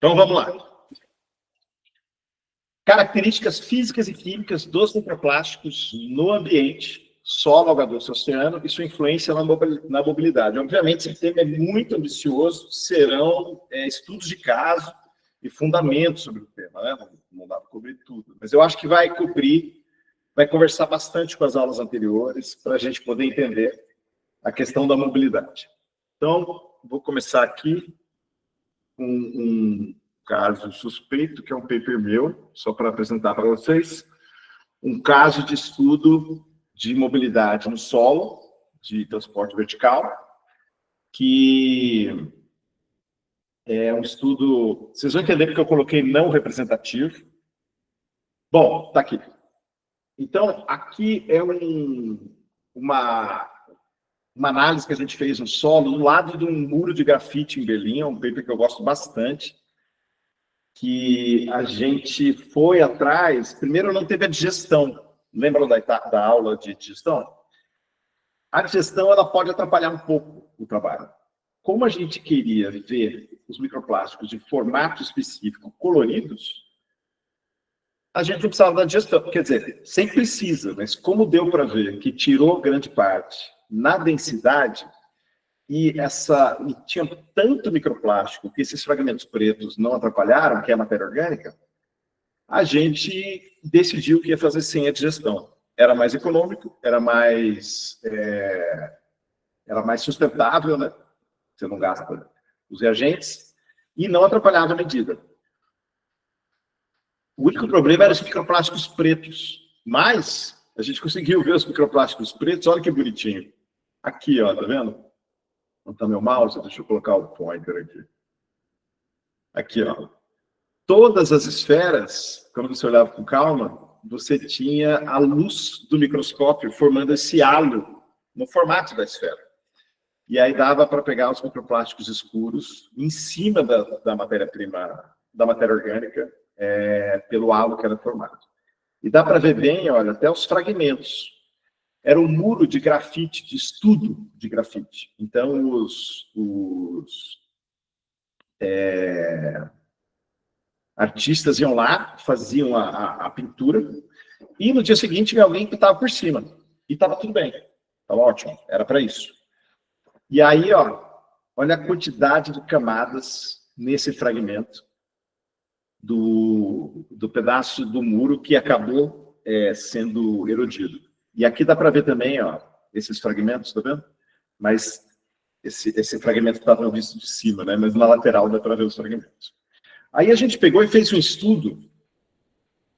Então, vamos lá. Características físicas e químicas dos microplásticos no ambiente, solo, água doce, oceano e sua influência na mobilidade. Obviamente, esse tema é muito ambicioso, serão estudos de caso e fundamentos sobre o tema, né? Não dá para cobrir tudo, mas eu acho que vai conversar bastante com as aulas anteriores para a gente poder entender a questão da mobilidade. Então, vou começar aqui com um caso suspeito, que é um paper meu, só para apresentar para vocês, um caso de estudo de mobilidade no solo, de transporte vertical, que é um estudo... Vocês vão entender porque eu coloquei não representativo. Bom, está aqui. Então, aqui é uma análise que a gente fez no solo, do lado de um muro de grafite em Berlim, um paper que eu gosto bastante, que a gente foi atrás. Primeiro, não teve a digestão. Lembram da aula de digestão? A digestão ela pode atrapalhar um pouco o trabalho. Como a gente queria ver os microplásticos de formato específico coloridos, a gente não precisava da digestão. Quer dizer, sempre precisa, mas como deu para ver que tirou grande parte na densidade, e tinha tanto microplástico que esses fragmentos pretos não atrapalharam, que é a matéria orgânica, a gente decidiu que ia fazer sem a digestão. Era mais econômico, era mais sustentável, né? Você não gasta os reagentes, e não atrapalhava a medida. O único problema era os microplásticos pretos, mas a gente conseguiu ver os microplásticos pretos, olha que bonitinho. Aqui, ó, tá vendo? Onde está meu mouse? Deixa eu colocar o pointer aqui. Aqui, ó. Todas as esferas, quando você olhava com calma, você tinha a luz do microscópio formando esse halo no formato da esfera. E aí dava para pegar os microplásticos escuros em cima da matéria-prima, da matéria orgânica, pelo halo que era formado. E dá para ver bem, olha, até os fragmentos. Era um muro de grafite, de estudo de grafite. Então, os artistas iam lá, faziam a pintura, e no dia seguinte alguém pintava por cima. E estava tudo bem. Estava ótimo, era para isso. E aí, ó, olha a quantidade de camadas nesse fragmento do pedaço do muro que acabou sendo erodido. E aqui dá para ver também, ó, esses fragmentos, tá vendo? Mas esse fragmento que estava visto de cima, né? Mas na lateral dá para ver os fragmentos. Aí a gente pegou e fez um estudo.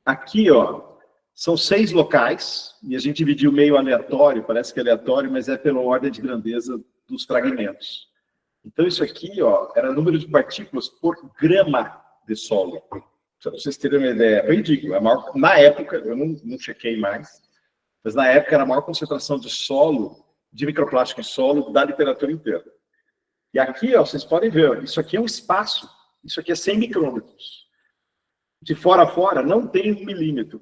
Aqui, ó, são 6 locais, e a gente dividiu meio aleatório, parece que é aleatório, mas é pela ordem de grandeza dos fragmentos. Então isso aqui, ó, era o número de partículas por grama de solo. Para vocês terem uma ideia, é ridículo. Na época, eu não chequei mais, mas na época era a maior concentração de solo, de microplástico em solo, da literatura inteira. E aqui, ó, vocês podem ver, ó, isso aqui é um espaço, isso aqui é 100 micrômetros. De fora a fora, não tem 1 milímetro.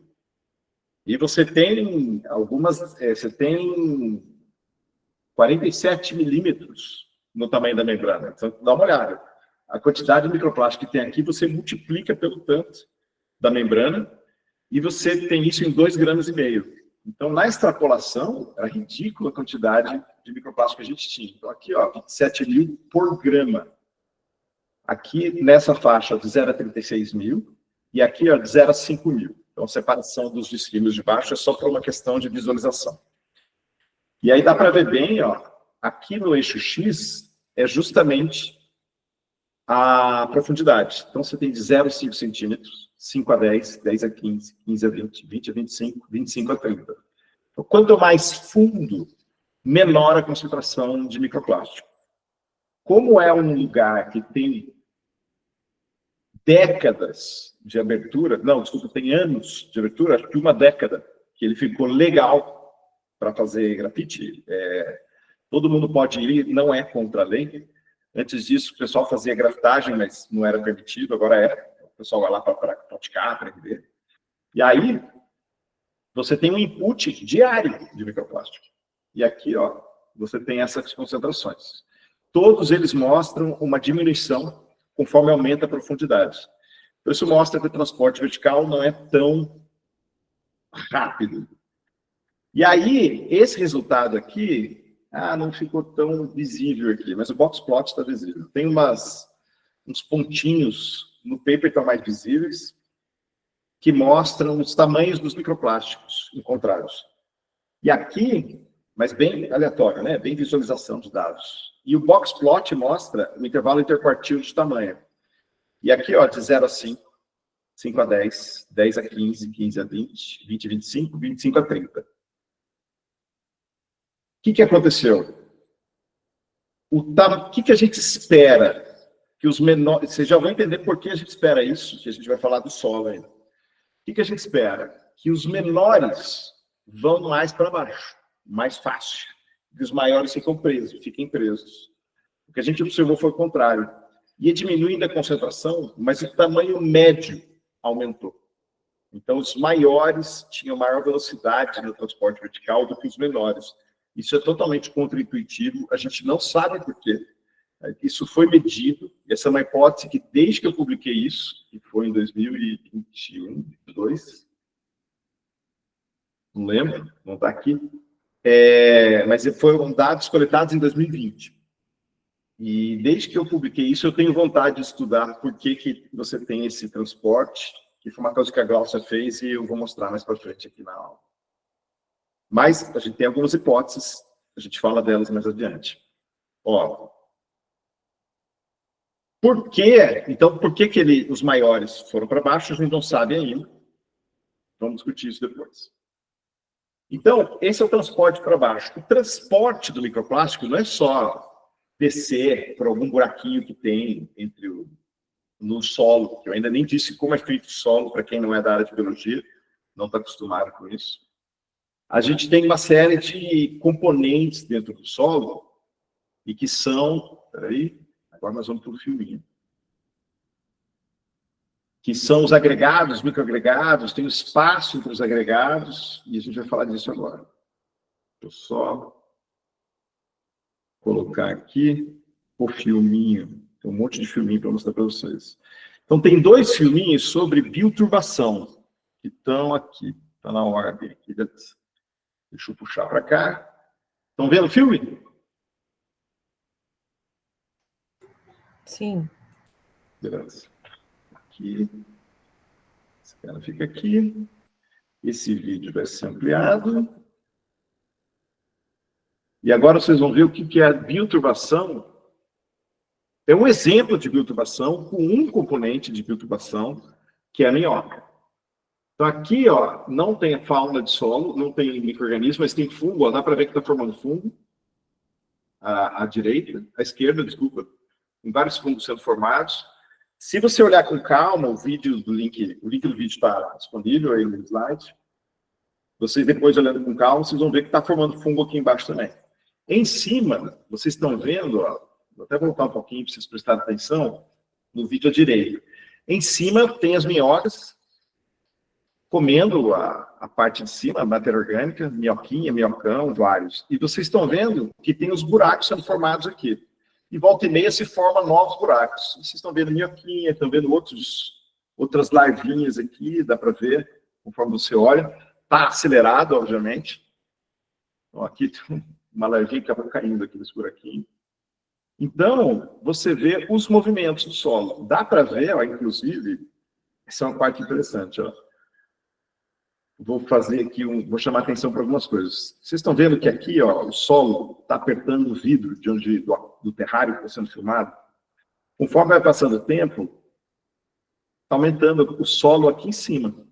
E você tem você tem 47 milímetros no tamanho da membrana. Então, dá uma olhada. A quantidade de microplástico que tem aqui, você multiplica pelo tanto da membrana, e você tem isso em 2,5 gramas. Então, na extrapolação, era ridícula a quantidade de microplástico que a gente tinha. Então, aqui, ó, 27 mil por grama. Aqui, nessa faixa, de 0 a 36 mil. E aqui, ó, de 0 a 5 mil. Então, a separação dos disquímios de baixo é só por uma questão de visualização. E aí dá para ver bem, ó, aqui no eixo X é justamente a profundidade. Então, você tem de 0 a 5 centímetros, 5 a 10, 10 a 15, 15 a 20, 20 a 25, 25 a 30. Então, quanto mais fundo, menor a concentração de microplástico. Como é um lugar que tem décadas de abertura, não, desculpa, tem anos de abertura, acho que 1 década, que ele ficou legal para fazer grafite, todo mundo pode ir, não é contra a lei. Antes disso, o pessoal fazia grafitagem, mas não era permitido, agora é. O pessoal vai lá para praticar, aprender. E aí, você tem um input diário de microplástico. E aqui, ó, você tem essas concentrações. Todos eles mostram uma diminuição conforme aumenta a profundidade. Então, isso mostra que o transporte vertical não é tão rápido. E aí, esse resultado aqui, não ficou tão visível aqui, mas o box plot está visível. Tem uns pontinhos no paper que estão mais visíveis, que mostram os tamanhos dos microplásticos encontrados. E aqui, mas bem aleatório, né? Bem visualização de dados. E o box plot mostra o intervalo interquartil de tamanho. E aqui, ó, de 0 a 5, 5 a 10, 10 a 15, 15 a 20, 20 a 25, 25 a 30. O que aconteceu? O que a gente espera que os menores... Vocês já vão entender por que a gente espera isso, que a gente vai falar do solo ainda. O que a gente espera? Que os menores vão mais para baixo, mais fácil. E os maiores fiquem presos. O que a gente observou foi o contrário. Ia diminuindo a concentração, mas o tamanho médio aumentou. Então, os maiores tinham maior velocidade no transporte vertical do que os menores. Isso é totalmente contraintuitivo, a gente não sabe por quê. Isso foi medido, essa é uma hipótese que, desde que eu publiquei isso, que foi em 2021, 2022, não lembro, não está aqui, mas foram dados coletados em 2020. E desde que eu publiquei isso, eu tenho vontade de estudar por que você tem esse transporte, que foi uma coisa que a Glaucia fez e eu vou mostrar mais para frente aqui na aula. Mas a gente tem algumas hipóteses, a gente fala delas mais adiante. Ó, então, por que os maiores foram para baixo? A gente não sabe ainda. Vamos discutir isso depois. Então, esse é o transporte para baixo. O transporte do microplástico não é só descer por algum buraquinho que tem no solo, que eu ainda nem disse como é feito o solo, para quem não é da área de biologia, não está acostumado com isso. A gente tem uma série de componentes dentro do solo, e que são... Peraí, agora nós vamos para o filminho. Que são os agregados, microagregados, tem o espaço entre os agregados, e a gente vai falar disso agora. Deixa eu só colocar aqui o filminho. Tem um monte de filminho para mostrar para vocês. Então, tem 2 filminhos sobre bioturbação, que estão aqui. Está na ordem aqui. Deixa eu puxar para cá. Estão vendo o filme? Sim. Beleza. Aqui. Esse cara fica aqui. Esse vídeo vai ser ampliado. E agora vocês vão ver o que é a bioturbação. É um exemplo de bioturbação com um componente de bioturbação, que é a minhoca. Então aqui, ó, não tem a fauna de solo, não tem micro-organismo, mas tem fungo, ó, dá para ver que está formando fungo. À direita, à esquerda, desculpa. Tem vários fungos sendo formados. Se você olhar com calma, o link do vídeo está disponível aí no slide. Vocês depois, olhando com calma, vocês vão ver que está formando fungo aqui embaixo também. Em cima, vocês estão vendo, ó, vou até voltar um pouquinho para vocês prestarem atenção, no vídeo à direita. Em cima tem as minhocas comendo a parte de cima, a matéria orgânica, minhoquinha, minhocão, vários. E vocês estão vendo que tem os buracos sendo formados aqui. E volta e meia se formam novos buracos. E vocês estão vendo minhoquinha, estão vendo outras larvinhas aqui, dá para ver, conforme você olha. Está acelerado, obviamente. Então, aqui tem uma larvinha que acaba caindo aqui nesse buraquinho. Então, você vê os movimentos do solo. Dá para ver, ó, inclusive, essa é uma parte interessante, ó. Vou fazer aqui, vou chamar a atenção para algumas coisas. Vocês estão vendo que aqui, ó, o solo está apertando o vidro do terrário que está sendo filmado? Conforme vai passando o tempo, está aumentando o solo aqui em cima.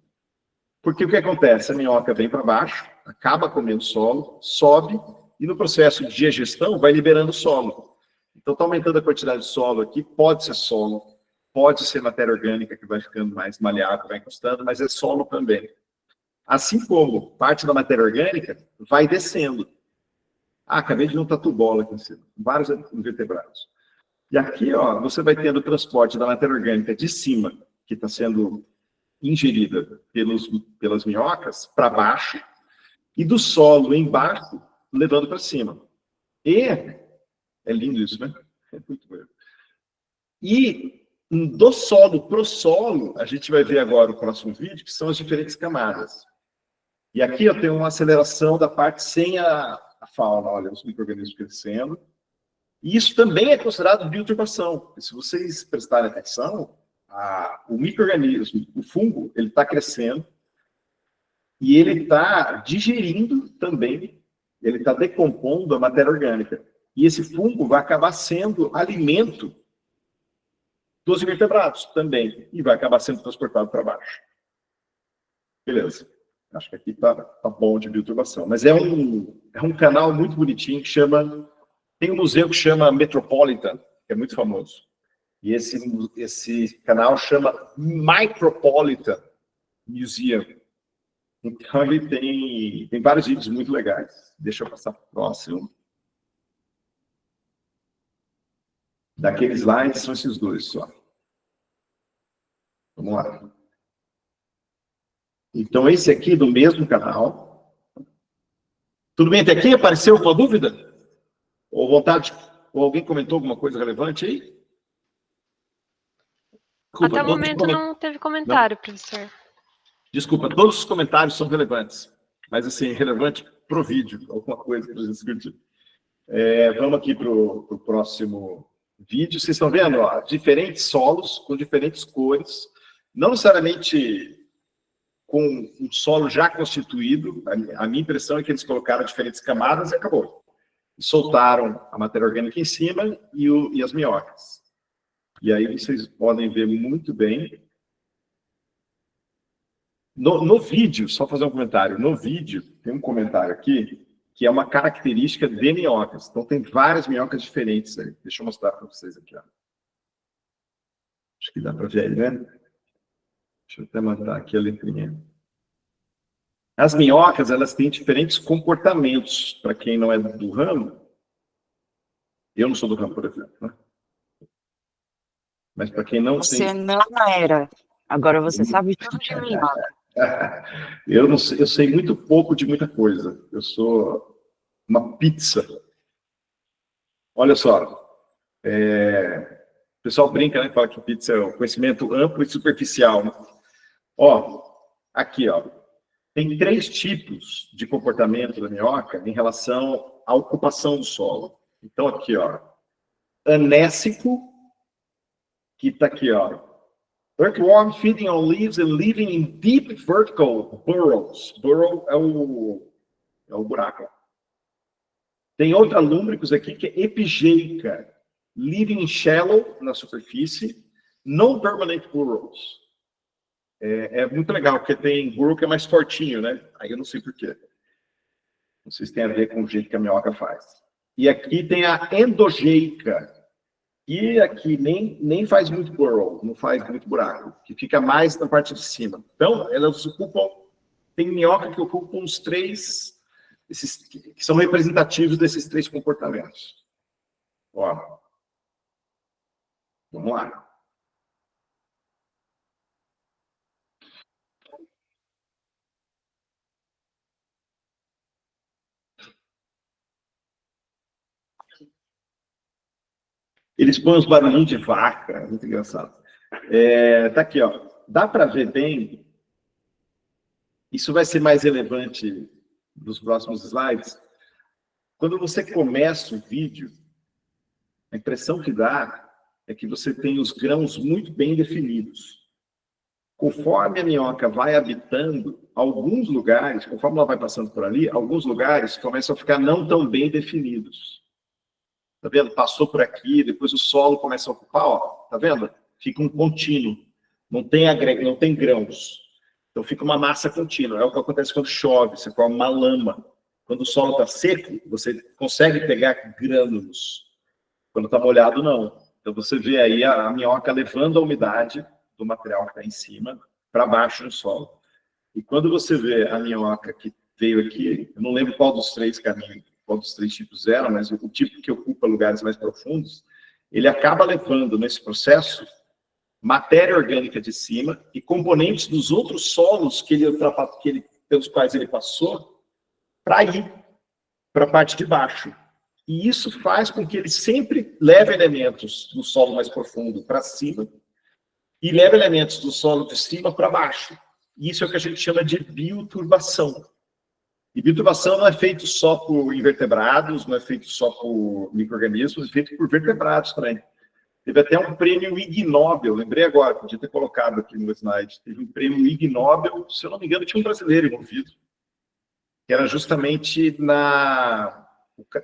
Porque o que acontece? A minhoca vem para baixo, acaba comendo solo, sobe, e no processo de digestão vai liberando solo. Então está aumentando a quantidade de solo aqui, pode ser solo, pode ser matéria orgânica que vai ficando mais maleável, vai encostando, mas é solo também. Assim como parte da matéria orgânica vai descendo. Acabei de ver um tatu-bola aqui em cima, vários invertebrados. E aqui, ó, você vai tendo o transporte da matéria orgânica de cima, que está sendo ingerida pelas minhocas, para baixo, e do solo embaixo, levando para cima. E, é lindo isso, né? É muito bonito. E Do solo para o solo, a gente vai ver agora o próximo vídeo, que são as diferentes camadas. E aqui eu tenho uma aceleração da parte sem a fauna, olha, os micro-organismos crescendo. E isso também é considerado bioturbação. Se vocês prestarem atenção, o micro-organismo, o fungo, ele está crescendo e ele está digerindo também, ele está decompondo a matéria orgânica. E esse fungo vai acabar sendo alimento dos invertebrados também, e vai acabar sendo transportado para baixo. Beleza. Acho que aqui tá bom de bioturbação. Mas é um canal muito bonitinho que chama... Tem um museu que chama Metropolitan, que é muito famoso. E esse canal chama Micropolitan Museum. Então ele tem vários vídeos muito legais. Deixa eu passar para o próximo. Daqueles slides são esses dois só. Vamos lá. Então, esse aqui do mesmo canal. Tudo bem até aqui? Apareceu alguma dúvida? Ou vontade? Ou alguém comentou alguma coisa relevante aí? Desculpa, até o momento não teve comentário, não. Professor. Desculpa, todos os comentários são relevantes. Mas, assim, relevante para o vídeo, alguma coisa para a gente discutir. Vamos aqui para o próximo vídeo. Vocês estão vendo, ó, diferentes solos com diferentes cores. Não necessariamente com um solo já constituído. A minha impressão é que eles colocaram diferentes camadas e acabou. E soltaram a matéria orgânica em cima e as minhocas. E aí vocês podem ver muito bem. No vídeo, só fazer um comentário. No vídeo, tem um comentário aqui, que é uma característica de minhocas. Então, tem várias minhocas diferentes aí. Deixa eu mostrar para vocês aqui, ó. Acho que dá para ver aí, né? Deixa eu até mandar aqui a letrinha. As minhocas, elas têm diferentes comportamentos. Para quem não é do ramo, eu não sou do ramo, por exemplo, né? Mas para quem não Você tem... não era. Agora você sabe tudo de minhoca. Eu sei muito pouco de muita coisa. Eu sou uma pizza. Olha só. O pessoal brinca, né? Fala que pizza é um conhecimento amplo e superficial, né? Ó, aqui, ó. Tem 3 tipos de comportamento da minhoca em relação à ocupação do solo. Então, aqui, ó. Anésico, que está aqui, ó. Earthworm feeding on leaves and living in deep vertical burrows. Burrow é o buraco. Tem outra lúmbricus aqui que é epigeica. Living in shallow, na superfície. No permanent burrows. É muito legal, porque tem burrow que é mais fortinho, né? Aí eu não sei porquê. Não sei se tem a ver com o jeito que a minhoca faz. E aqui tem a endogeica. E aqui nem faz muito burrow, não faz muito buraco, que fica mais na parte de cima. Então, elas ocupam, tem minhoca que ocupam os 3, que são representativos desses 3 comportamentos. Ó, vamos lá. Eles põem os barulhinhos de vaca, muito engraçado. Tá aqui, ó. Dá para ver bem. Isso vai ser mais relevante nos próximos slides. Quando você começa o vídeo, a impressão que dá é que você tem os grãos muito bem definidos. Conforme a minhoca vai habitando, alguns lugares, conforme ela vai passando por ali, alguns lugares começam a ficar não tão bem definidos. Tá vendo? Passou por aqui, depois o solo começa a ocupar, ó. Tá vendo? Fica um contínuo. Não tem grãos. Então fica uma massa contínua. É o que acontece quando chove, você forma uma lama. Quando o solo está seco, você consegue pegar grânulos. Quando está molhado, não. Então você vê aí a minhoca levando a umidade do material que está em cima para baixo no solo. E quando você vê a minhoca que veio aqui, eu não lembro qual dos 3 caminhos, qual dos 3 tipos era, mas o tipo que ocupa lugares mais profundos, ele acaba levando nesse processo matéria orgânica de cima e componentes dos outros solos pelos quais ele passou para ir para a parte de baixo. E isso faz com que ele sempre leve elementos do solo mais profundo para cima e leva elementos do solo de cima para baixo. Isso é o que a gente chama de bioturbação. E bioturbação não é feito só por invertebrados, não é feito só por micro-organismos, é feito por vertebrados também. Teve até um prêmio Ig Nobel, lembrei agora, podia ter colocado aqui no slide. Teve um prêmio Ig Nobel, se eu não me engano, tinha um brasileiro envolvido. Que era justamente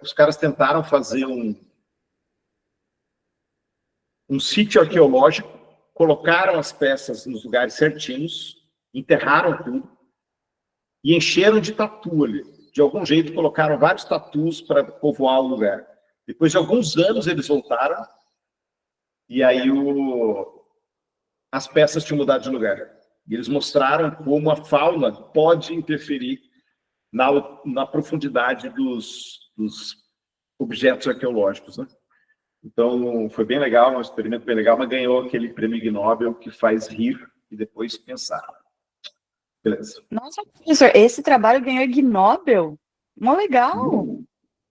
os caras tentaram fazer um sítio arqueológico, colocaram as peças nos lugares certinhos, enterraram tudo e encheram de tatu ali. De algum jeito, colocaram vários tatus para povoar o lugar. Depois de alguns anos, eles voltaram e aí as peças tinham mudado de lugar. E eles mostraram como a fauna pode interferir na profundidade dos objetos arqueológicos, né? Então, foi bem legal, um experimento bem legal, mas ganhou aquele prêmio Ig Nobel que faz rir e depois pensar. Beleza. Nossa, professor, esse trabalho ganhou Ig Nobel? Mó legal.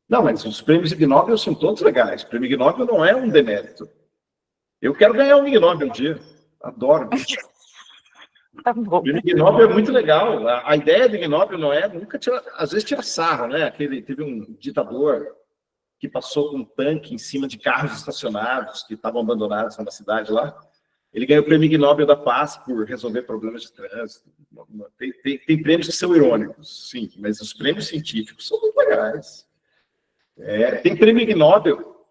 Não, mas os prêmios Ig Nobel são todos legais. O prêmio Ig Nobel não é um demérito. Eu quero ganhar um Ig Nobel um dia. Adoro. Tá bom. O prêmio Ig Nobel é muito legal. A ideia do Ig Nobel não é nunca às vezes tira sarro, né? Teve um ditador que passou com um tanque em cima de carros estacionados que estavam abandonados numa cidade lá. Ele ganhou o prêmio Ig Nobel da Paz por resolver problemas de trânsito. Tem prêmios que são irônicos, sim, mas os prêmios científicos são muito legais. Tem prêmio Ig Nobel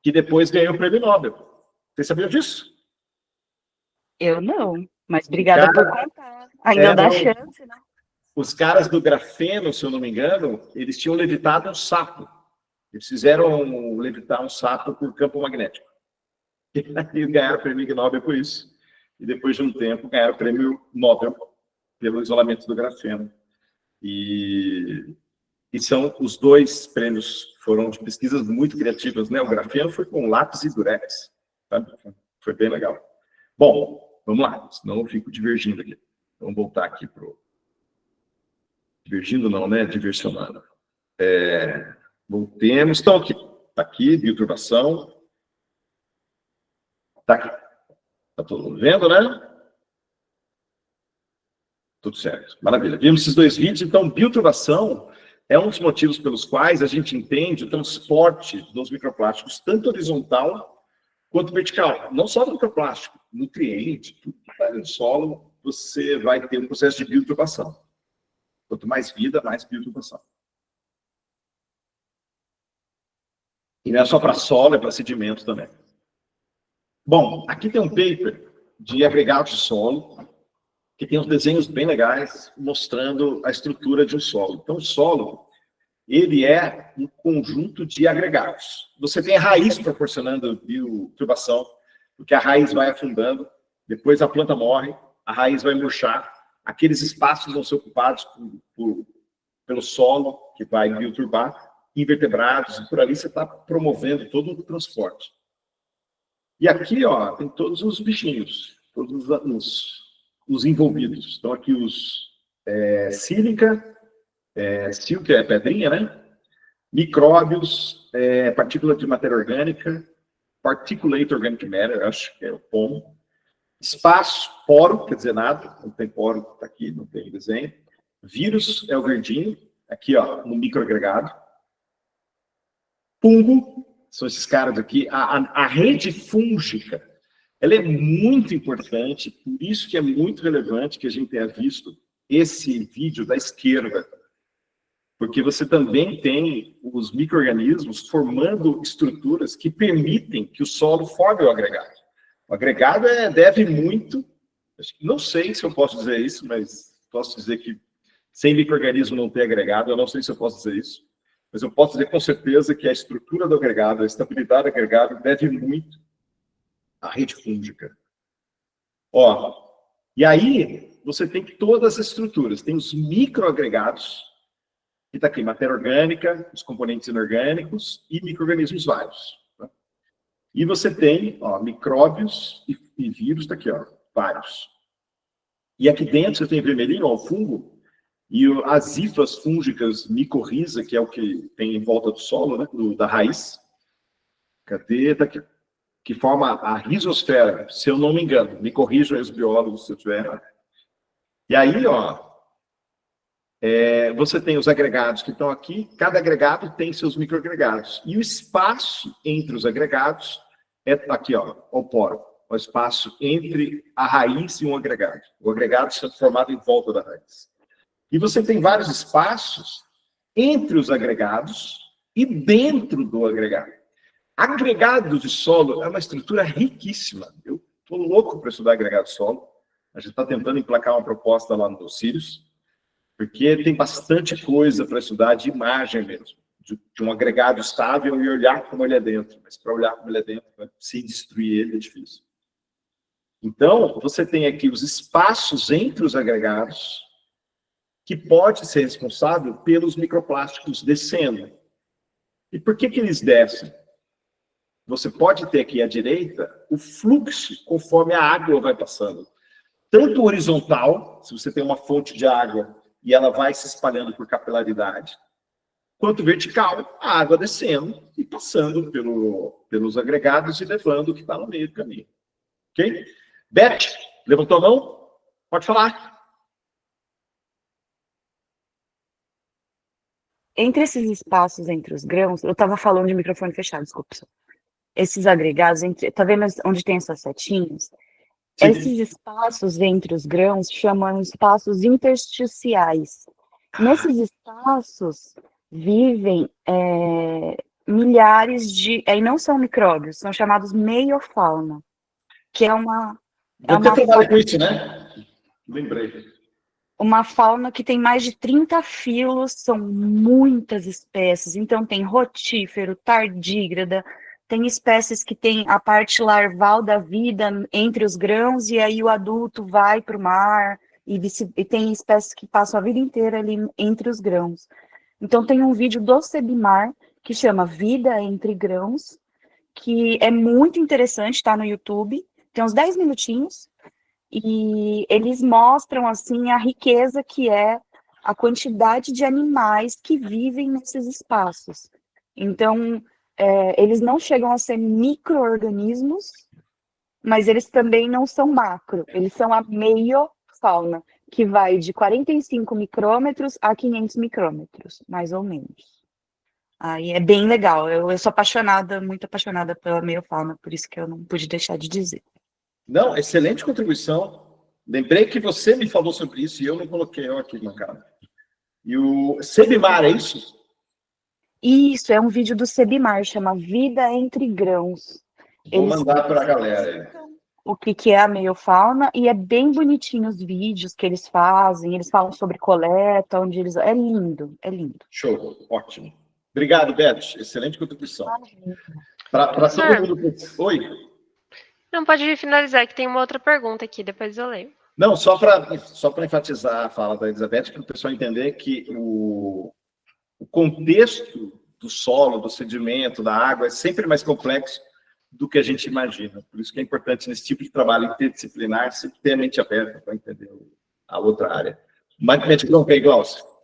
que depois ganhou o prêmio Nobel. Vocês sabiam disso? Eu não, mas obrigada por contar. Ainda dá chance, né? Os caras do grafeno, se eu não me engano, eles tinham levitado um sapo. Eles fizeram levitar um sapo por campo magnético. E ganharam o prêmio Ig Nobel por isso. E depois de um tempo ganharam o prêmio Nobel pelo isolamento do grafeno. E são os dois prêmios foram de pesquisas muito criativas, né? O grafeno foi com lápis e durex. Sabe? Foi bem legal. Bom, vamos lá, senão eu fico divergindo aqui. Vamos voltar aqui para o... Divergindo não, né? Diversionando. Voltemos. Então, aqui. Está aqui, bioturbação. Está aqui. Está todo mundo vendo, né? Tudo certo. Maravilha. Vimos esses dois vídeos. Então, bioturbação é um dos motivos pelos quais a gente entende o transporte dos microplásticos, tanto horizontal quanto vertical. Não só do microplástico, nutriente, tudo que está no solo, você vai ter um processo de bioturbação. Quanto mais vida, mais bioturbação. E não é só para solo, é para sedimento também. Bom, aqui tem um paper de agregados de solo, que tem uns desenhos bem legais, mostrando a estrutura de um solo. Então, o solo, ele é um conjunto de agregados. Você tem a raiz proporcionando bioturbação, porque a raiz vai afundando, depois a planta morre, a raiz vai murchar, aqueles espaços vão ser ocupados pelo solo, que vai bioturbar, invertebrados, e por ali você está promovendo todo o transporte. E aqui, ó, tem todos os bichinhos, todos os envolvidos. Então, aqui os sílica, silk é pedrinha, né? Micróbios, partícula de matéria orgânica, particulate organic matter, acho que é o POM. Espaço, poro, quer dizer nada, não tem poro, está aqui, não tem desenho. Vírus é o verdinho, aqui, ó, no microagregado. Fungo, são esses caras aqui. A rede fúngica, ela é muito importante, por isso que é muito relevante que a gente tenha visto esse vídeo da esquerda, porque você também tem os micro-organismos formando estruturas que permitem que o solo forme o agregado. O agregado deve muito, não sei se eu posso dizer isso, mas posso dizer que sem micro-organismo não tem agregado, eu não sei se eu posso dizer isso, mas eu posso dizer com certeza que a estrutura do agregado, a estabilidade do agregado deve muito à rede fúngica. Ó, e aí você tem todas as estruturas, tem os microagregados, que está aqui, matéria orgânica, os componentes inorgânicos e micro-organismos vários. Tá? E você tem, ó, micróbios e vírus, está aqui, ó, vários. E aqui dentro você tem vermelhinho, ó, o fungo, e as hifas fúngicas micorriza, que é o que tem em volta do solo, né, da raiz. Cadê? Tá aqui. que forma a rizosfera, se eu não me engano. Me corrijam aí os biólogos se eu estiver errado. E aí, ó, você tem os agregados que estão aqui, cada agregado tem seus microagregados. E o espaço entre os agregados é aqui, ó, o poro. O espaço entre a raiz e um agregado. O agregado está formado em volta da raiz. E você tem vários espaços entre os agregados e dentro do agregado. Agregado de solo é uma estrutura riquíssima. Eu estou louco para estudar agregado de solo. A gente está tentando emplacar uma proposta lá no Sirius, porque tem bastante coisa para estudar de imagem mesmo, de um agregado estável e olhar como ele é dentro. Mas para olhar como ele é dentro, sem destruir ele, é difícil. Então, você tem aqui os espaços entre os agregados, que pode ser responsável pelos microplásticos descendo. E por que eles descem? Você pode ter aqui à direita o fluxo conforme a água vai passando. Tanto horizontal, se você tem uma fonte de água e ela vai se espalhando por capilaridade, quanto vertical, a água descendo e passando pelos agregados e levando o que está no meio do caminho. Ok? Beth, levantou a mão? Pode falar. Entre esses espaços entre os grãos, eu estava falando de microfone fechado, desculpa. Esses agregados, tá vendo onde tem essas setinhas? Sim. Esses espaços entre os grãos chamam espaços intersticiais. Nesses espaços vivem milhares de... Aí não são micróbios, são chamados meiofauna, que é uma... Você trabalha com isso, né? Lembrei. Uma fauna que tem mais de 30 filos, são muitas espécies. Então tem rotífero, tardígrada, tem espécies que têm a parte larval da vida entre os grãos e aí o adulto vai para o mar, e tem espécies que passam a vida inteira ali entre os grãos. Então tem um vídeo do Sebimar que chama Vida entre Grãos, que é muito interessante, está no YouTube, tem uns 10 minutinhos, e eles mostram assim a riqueza que é a quantidade de animais que vivem nesses espaços. Então, eles não chegam a ser micro-organismos, mas eles também não são macro, eles são a meiofauna, que vai de 45 micrômetros a 500 micrômetros, mais ou menos. Aí é bem legal, eu sou apaixonada, muito apaixonada pela meiofauna, por isso que eu não pude deixar de dizer. Não, excelente contribuição. Lembrei que você me falou sobre isso e eu não coloquei aqui no canal. E o Sebimar, é isso? Isso, é um vídeo do Sebimar, chama Vida entre Grãos. Vou mandar para a galera. O que é a meiofauna, e é bem bonitinho os vídeos que eles fazem, eles falam sobre coleta, onde eles... É lindo, é lindo. Show, ótimo. Obrigado, Beth, excelente contribuição. Para todo mundo... Oi? Não, pode finalizar, que tem uma outra pergunta aqui, depois eu leio. Não, só para enfatizar a fala da Elizabeth, para o pessoal entender que o contexto do solo, do sedimento, da água, é sempre mais complexo do que a gente imagina. Por isso que é importante, nesse tipo de trabalho interdisciplinar, sempre ter a mente aberta para entender a outra área. Mas, Glaucio.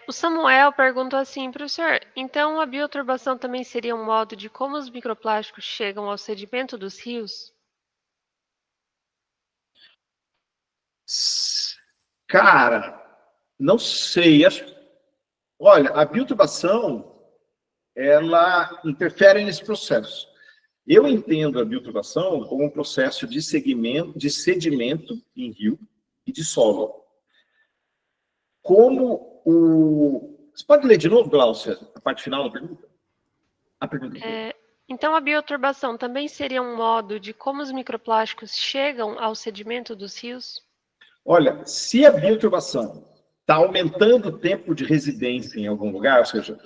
O Samuel perguntou assim, professor, então a bioturbação também seria um modo de como os microplásticos chegam ao sedimento dos rios? Cara, não sei. Olha, a bioturbação, ela interfere nesse processo. Eu entendo a bioturbação como um processo de sedimento em rio e de solo. Você pode ler de novo, Glaucia, a parte final da pergunta? Então a bioturbação também seria um modo de como os microplásticos chegam ao sedimento dos rios? Olha, se a bioturbação está aumentando o tempo de residência em algum lugar, ou seja,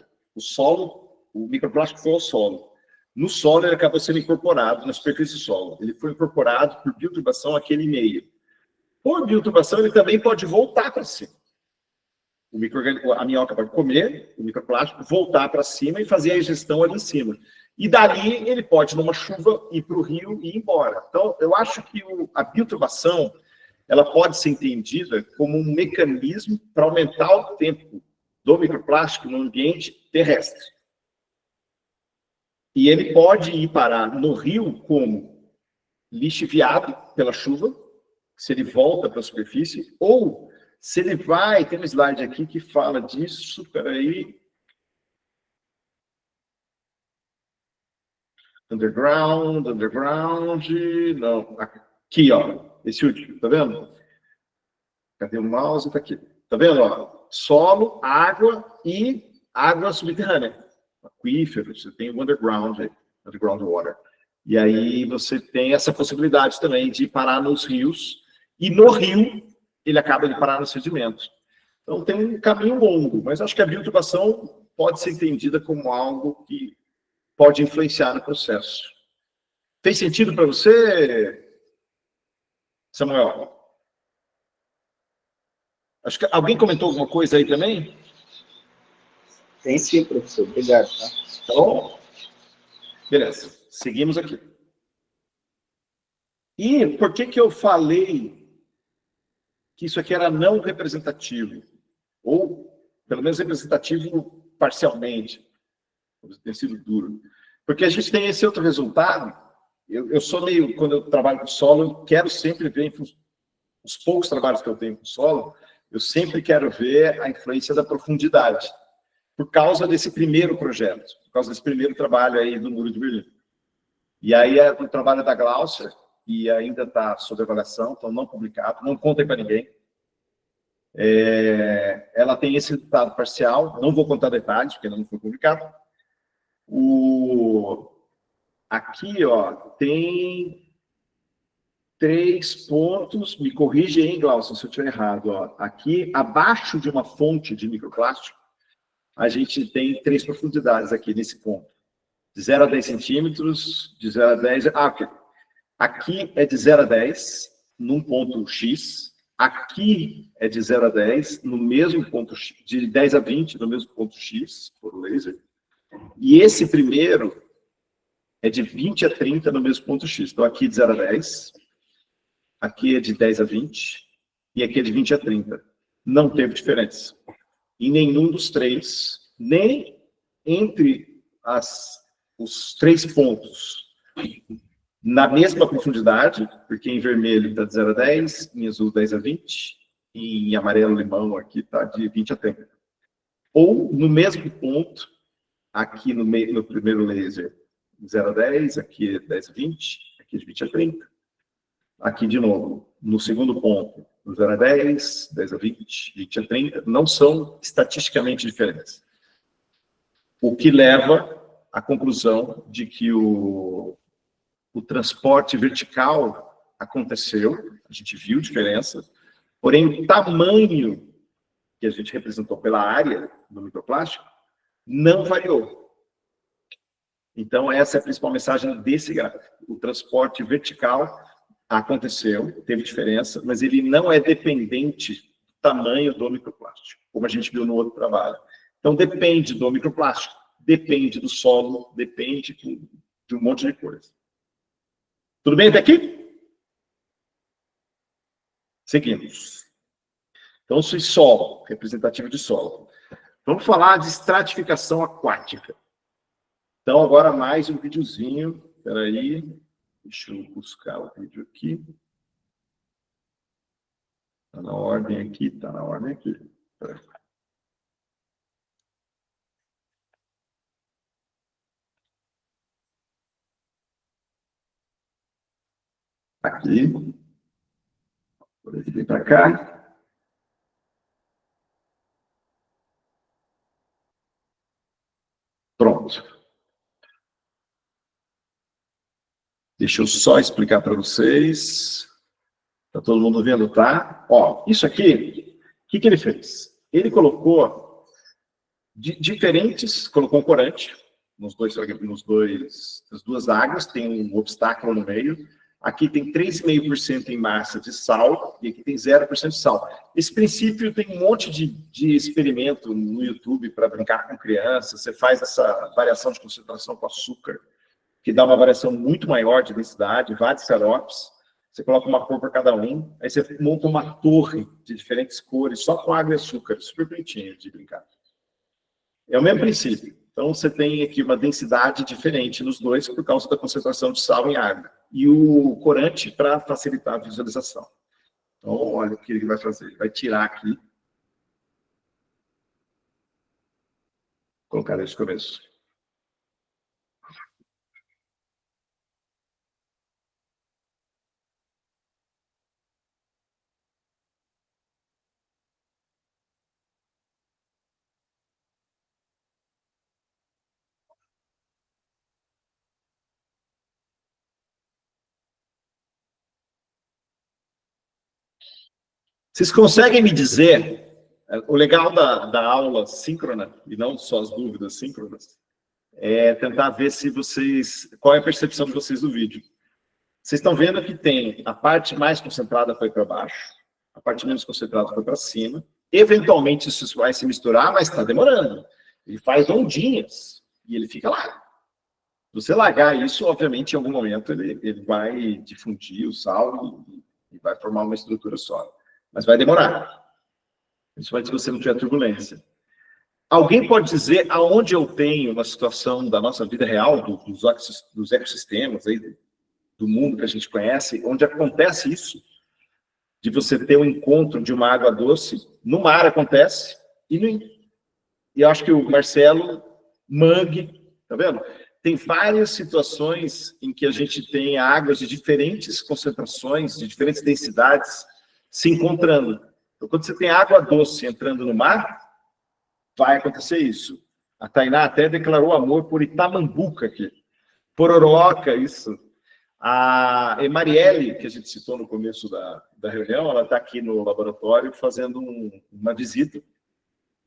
o microplástico foi ao solo. No solo, ele acabou sendo incorporado, na superfície do solo. Ele foi incorporado por bioturbação àquele meio. Por bioturbação, ele também pode voltar para cima. A minhoca pode comer o microplástico, voltar para cima e fazer a ingestão ali em cima. E dali, ele pode, numa chuva, ir para o rio e ir embora. Então, eu acho que a bioturbação, ela pode ser entendida como um mecanismo para aumentar o tempo do microplástico no ambiente terrestre. E ele pode ir parar no rio como lixiviado pela chuva, se ele volta para a superfície, ou se ele vai, tem um slide aqui que fala disso, peraí. Underground, não, aqui, ó, esse último, tá vendo? Cadê o mouse? Tá aqui. Tá vendo, ó? Solo, água e água subterrânea. Aquífero, você tem o underground water. E aí você tem essa possibilidade também de parar nos rios, e no rio ele acaba de parar nos sedimentos. Então tem um caminho longo, mas acho que a bioturbação pode ser entendida como algo que pode influenciar no processo. Tem sentido para você, Samuel? Acho que alguém comentou alguma coisa aí também? Tem sim, professor. Obrigado. Tá? Então, beleza. Seguimos aqui. E por que eu falei que isso aqui era não representativo? Ou, pelo menos, representativo parcialmente. Tem sido duro. Porque a gente tem esse outro resultado. Eu sou meio, quando eu trabalho com solo, eu quero sempre ver, os poucos trabalhos que eu tenho com solo, eu sempre quero ver a influência da profundidade. Por causa desse primeiro projeto, por causa desse primeiro trabalho aí do Muro de Berlim. E aí é o trabalho da Glaucia, e ainda está sob avaliação, então não publicado, não contem para ninguém. Ela tem esse resultado parcial, não vou contar detalhes, porque ainda não foi publicado. Aqui, ó, tem 3 pontos, me corrige aí, Glaucia, se eu estiver errado. Ó. Aqui, abaixo de uma fonte de microplástico, a gente tem 3 profundidades aqui nesse ponto. De 0 a 10 centímetros, de 0 a 10... ok. Aqui é de 0 a 10, num ponto X. Aqui é de 0 a 10, no mesmo ponto X. De 10 a 20, no mesmo ponto X, por laser. E esse primeiro é de 20 a 30, no mesmo ponto X. Então, aqui é de 0 a 10. Aqui é de 10 a 20. E aqui é de 20 a 30. Não teve diferença. Em nenhum dos 3, nem entre os 3 pontos, na mesma profundidade, porque em vermelho está de 0 a 10, em azul 10 a 20, e em amarelo-limão aqui está de 20 a 30. Ou no mesmo ponto, aqui no primeiro laser, de 0 a 10, aqui é 10 a 20, aqui é de 20 a 30. Aqui, de novo, no segundo ponto, do 0 a 10, 10 a 20, 20 a 30, não são estatisticamente diferentes. O que leva à conclusão de que o transporte vertical aconteceu, a gente viu diferença, porém o tamanho que a gente representou pela área do microplástico não variou. Então, essa é a principal mensagem desse gráfico. O transporte vertical aconteceu, teve diferença, mas ele não é dependente do tamanho do microplástico, como a gente viu no outro trabalho. Então, depende do microplástico, depende do solo, depende de um monte de coisa. Tudo bem até aqui? Seguimos. Então, solo, representativo de solo. Vamos falar de estratificação aquática. Então, agora mais um videozinho. Espera aí. Deixa eu buscar o vídeo aqui. Está na ordem aqui, está na ordem aqui. Aqui. Vou vir para cá. Pronto. Deixa eu só explicar para vocês. Está todo mundo vendo, tá? Ó, isso aqui, o que ele fez? Ele colocou colocou um corante nas 2 águas, tem um obstáculo no meio. Aqui tem 3,5% em massa de sal e aqui tem 0% de sal. Esse princípio tem um monte de experimento no YouTube para brincar com crianças. Você faz essa variação de concentração com açúcar, que dá uma variação muito maior de densidade, vários xaropes. Você coloca uma cor para cada um, aí você monta uma torre de diferentes cores, só com água e açúcar, super bonitinho de brincar. É o mesmo princípio. Então, você tem aqui uma densidade diferente nos dois por causa da concentração de sal em água. E o corante para facilitar a visualização. Então, olha o que ele vai fazer. Ele vai tirar aqui. Vou colocar desde o começo. Vocês conseguem me dizer, o legal da aula síncrona, e não só as dúvidas síncronas, é tentar ver se vocês, qual é a percepção de vocês do vídeo. Vocês estão vendo que tem a parte mais concentrada foi para baixo, a parte menos concentrada foi para cima. Eventualmente isso vai se misturar, mas está demorando. Ele faz ondinhas e ele fica lá. Se você largar isso, obviamente, em algum momento ele vai difundir o sal e vai formar uma estrutura só. Mas vai demorar. Principalmente se você não tiver turbulência. Alguém pode dizer aonde eu tenho uma situação da nossa vida real, dos ecossistemas, aí, do mundo que a gente conhece, onde acontece isso, de você ter um encontro de uma água doce, no mar acontece, e eu acho que o Marcelo, mangue, tá vendo? Tem várias situações em que a gente tem águas de diferentes concentrações, de diferentes densidades, se encontrando. Então, quando você tem água doce entrando no mar, vai acontecer isso. A Tainá até declarou amor por Itamambuca aqui. Pororoca, isso. A Marielle, que a gente citou no começo da reunião, ela está aqui no laboratório fazendo uma visita.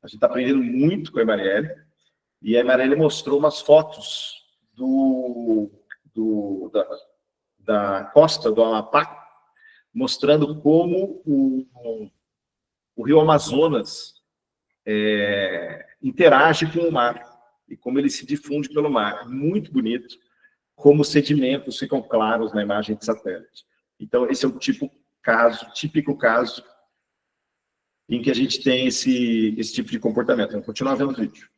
A gente está aprendendo muito com a Marielle. E a Marielle mostrou umas fotos da costa do Amapá, mostrando como o rio Amazonas interage com o mar e como ele se difunde pelo mar. Muito bonito, como os sedimentos ficam claros na imagem de satélite. Então, esse é o típico caso em que a gente tem esse tipo de comportamento. Vamos continuar vendo o vídeo.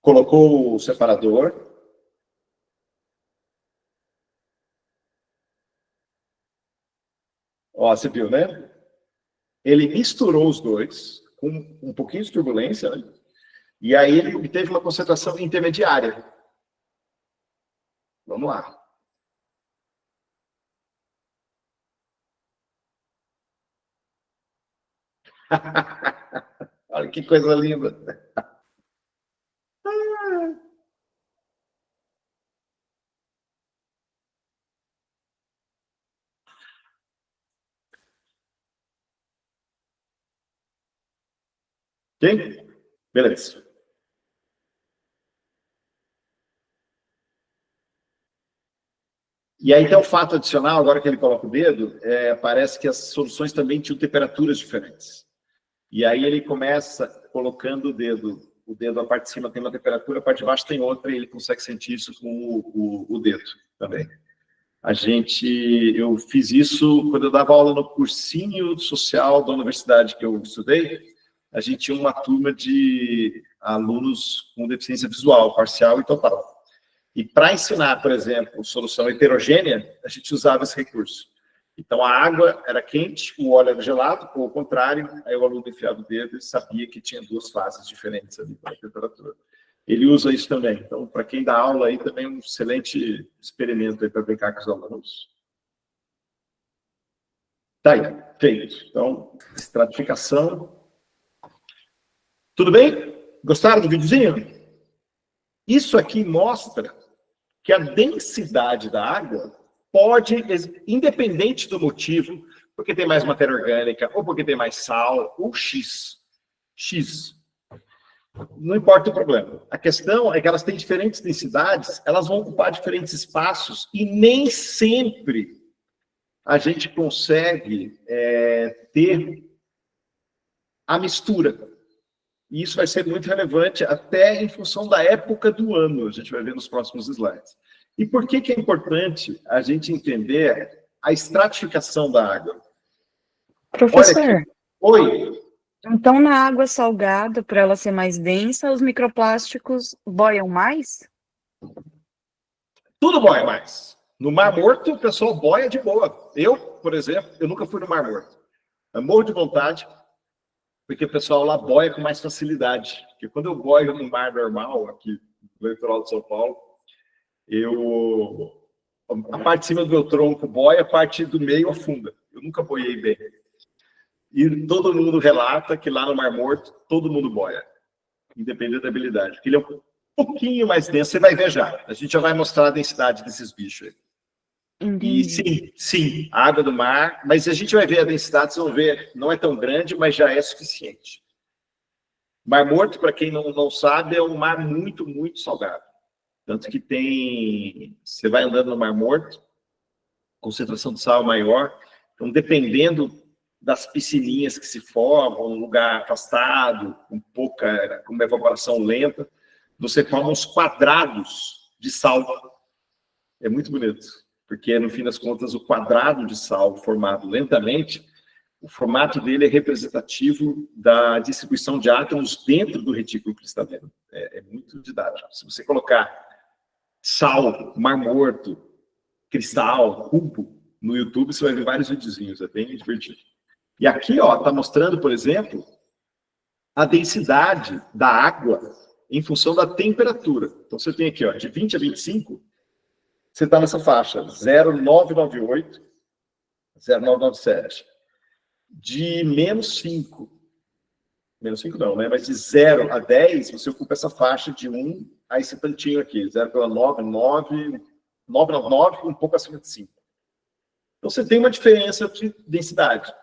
Colocou o separador. Ó, você viu, né? Ele misturou os dois, com um pouquinho de turbulência, né? E aí ele obteve uma concentração intermediária. Vamos lá. Olha que coisa linda. Ok? Beleza. E aí tem um fato adicional, agora que ele coloca o dedo, parece que as soluções também tinham temperaturas diferentes. E aí ele começa colocando o dedo, a parte de cima tem uma temperatura, a parte de baixo tem outra, e ele consegue sentir isso com o dedo também. Eu fiz isso quando eu dava aula no cursinho social da universidade que eu estudei. A gente tinha uma turma de alunos com deficiência visual, parcial e total. E para ensinar, por exemplo, solução heterogênea, a gente usava esse recurso. Então, a água era quente, o óleo era gelado, ou ao contrário, aí o aluno enfiava o dedo e sabia que tinha duas fases diferentes ali para a temperatura. Ele usa isso também. Então, para quem dá aula aí, também é um excelente experimento aí para brincar com os alunos. Tá aí, feito. Então, estratificação. Tudo bem? Gostaram do videozinho? Isso aqui mostra que a densidade da água pode, independente do motivo, porque tem mais matéria orgânica, ou porque tem mais sal, ou X. Não importa o problema. A questão é que elas têm diferentes densidades, elas vão ocupar diferentes espaços, e nem sempre a gente consegue ter a mistura. E isso vai ser muito relevante até em função da época do ano, a gente vai ver nos próximos slides. E por que é importante a gente entender a estratificação da água? Professor, Oi, então na água salgada, para ela ser mais densa, os microplásticos boiam mais? tudo boia mais. No Mar Morto, o pessoal boia de boa. Eu, por exemplo, eu nunca fui no Mar Morto. Eu morro de vontade, porque o pessoal lá boia com mais facilidade. Porque quando eu boio no mar normal, aqui no litoral de São Paulo, a parte de cima do meu tronco boia, a parte do meio afunda. Eu nunca boiei bem. E todo mundo relata que lá no Mar Morto, todo mundo boia, independente da habilidade. Porque ele é um pouquinho mais denso, você vai ver já. A gente já vai mostrar a densidade desses bichos aí. E sim, a água do mar, mas a gente vai ver a densidade, vocês vão ver, não é tão grande, mas já é suficiente. Mar Morto, para quem não sabe, é um mar muito, muito salgado. Tanto que você vai andando no Mar Morto, concentração de sal maior, então dependendo das piscininhas que se formam, um lugar afastado, com uma evaporação lenta, você forma uns quadrados de sal. É muito bonito. Porque, no fim das contas, o quadrado de sal formado lentamente, o formato dele é representativo da distribuição de átomos dentro do retículo cristalino. É muito didático. Se você colocar sal, Mar Morto, cristal, cubo, no YouTube, você vai ver vários videozinhos, é bem divertido. E aqui, ó, está mostrando, por exemplo, a densidade da água em função da temperatura. Então, você tem aqui, ó, de 20 a 25, você está nessa faixa, 0,998, 0,997. De menos 5 não, né? Mas de 0 a 10, você ocupa essa faixa de 1 a esse tantinho aqui, 0,999, um pouco acima de 5. Então, você tem uma diferença de densidade.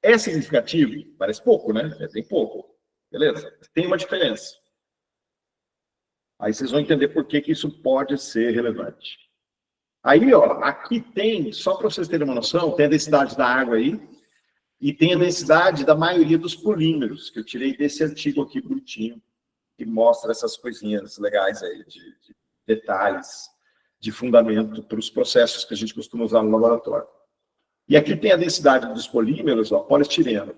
É significativo? Parece pouco, né? É bem pouco. Beleza? Tem uma diferença. Aí vocês vão entender por que isso pode ser relevante. Aí, ó, aqui tem, só para vocês terem uma noção, tem a densidade da água aí, e tem a densidade da maioria dos polímeros, que eu tirei desse artigo aqui bonitinho, que mostra essas coisinhas legais aí, de detalhes, de fundamento para os processos que a gente costuma usar no laboratório. E aqui tem a densidade dos polímeros, ó, poliestireno,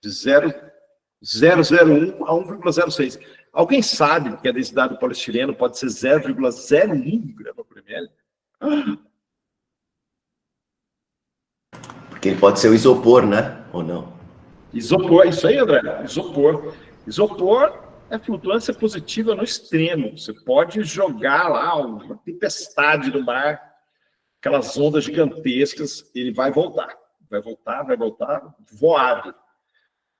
de 0,001 a 1,06. Alguém sabe que a densidade do poliestireno pode ser 0,01 grama por ml? Porque ele pode ser o isopor, né? Ou não? Isopor, isso aí, André. Isopor. Isopor é flutuância positiva no extremo. Você pode jogar lá uma tempestade no mar, aquelas ondas gigantescas, ele vai voltar. Vai voltar, voado.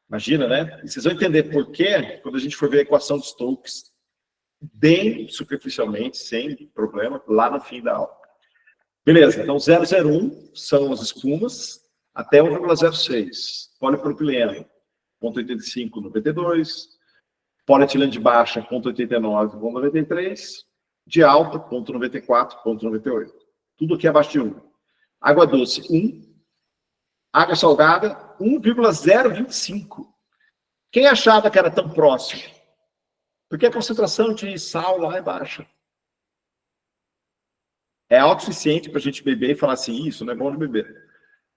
Imagina, né? E vocês vão entender por quê quando a gente for ver a equação de Stokes, bem superficialmente, sem problema, lá no fim da aula. Beleza, então 0,01 são as espumas, até 1,06. Polipropileno, 0,85, 92. Polietileno de baixa, 0,89, 0,93. De alta, 0,94, 0,98. Tudo aqui abaixo de 1. Água doce, 1. Água salgada, 1,025. Quem achava que era tão próximo? Porque a concentração de sal lá é baixa. É autossuficiente para a gente beber e falar assim, isso não é bom de beber.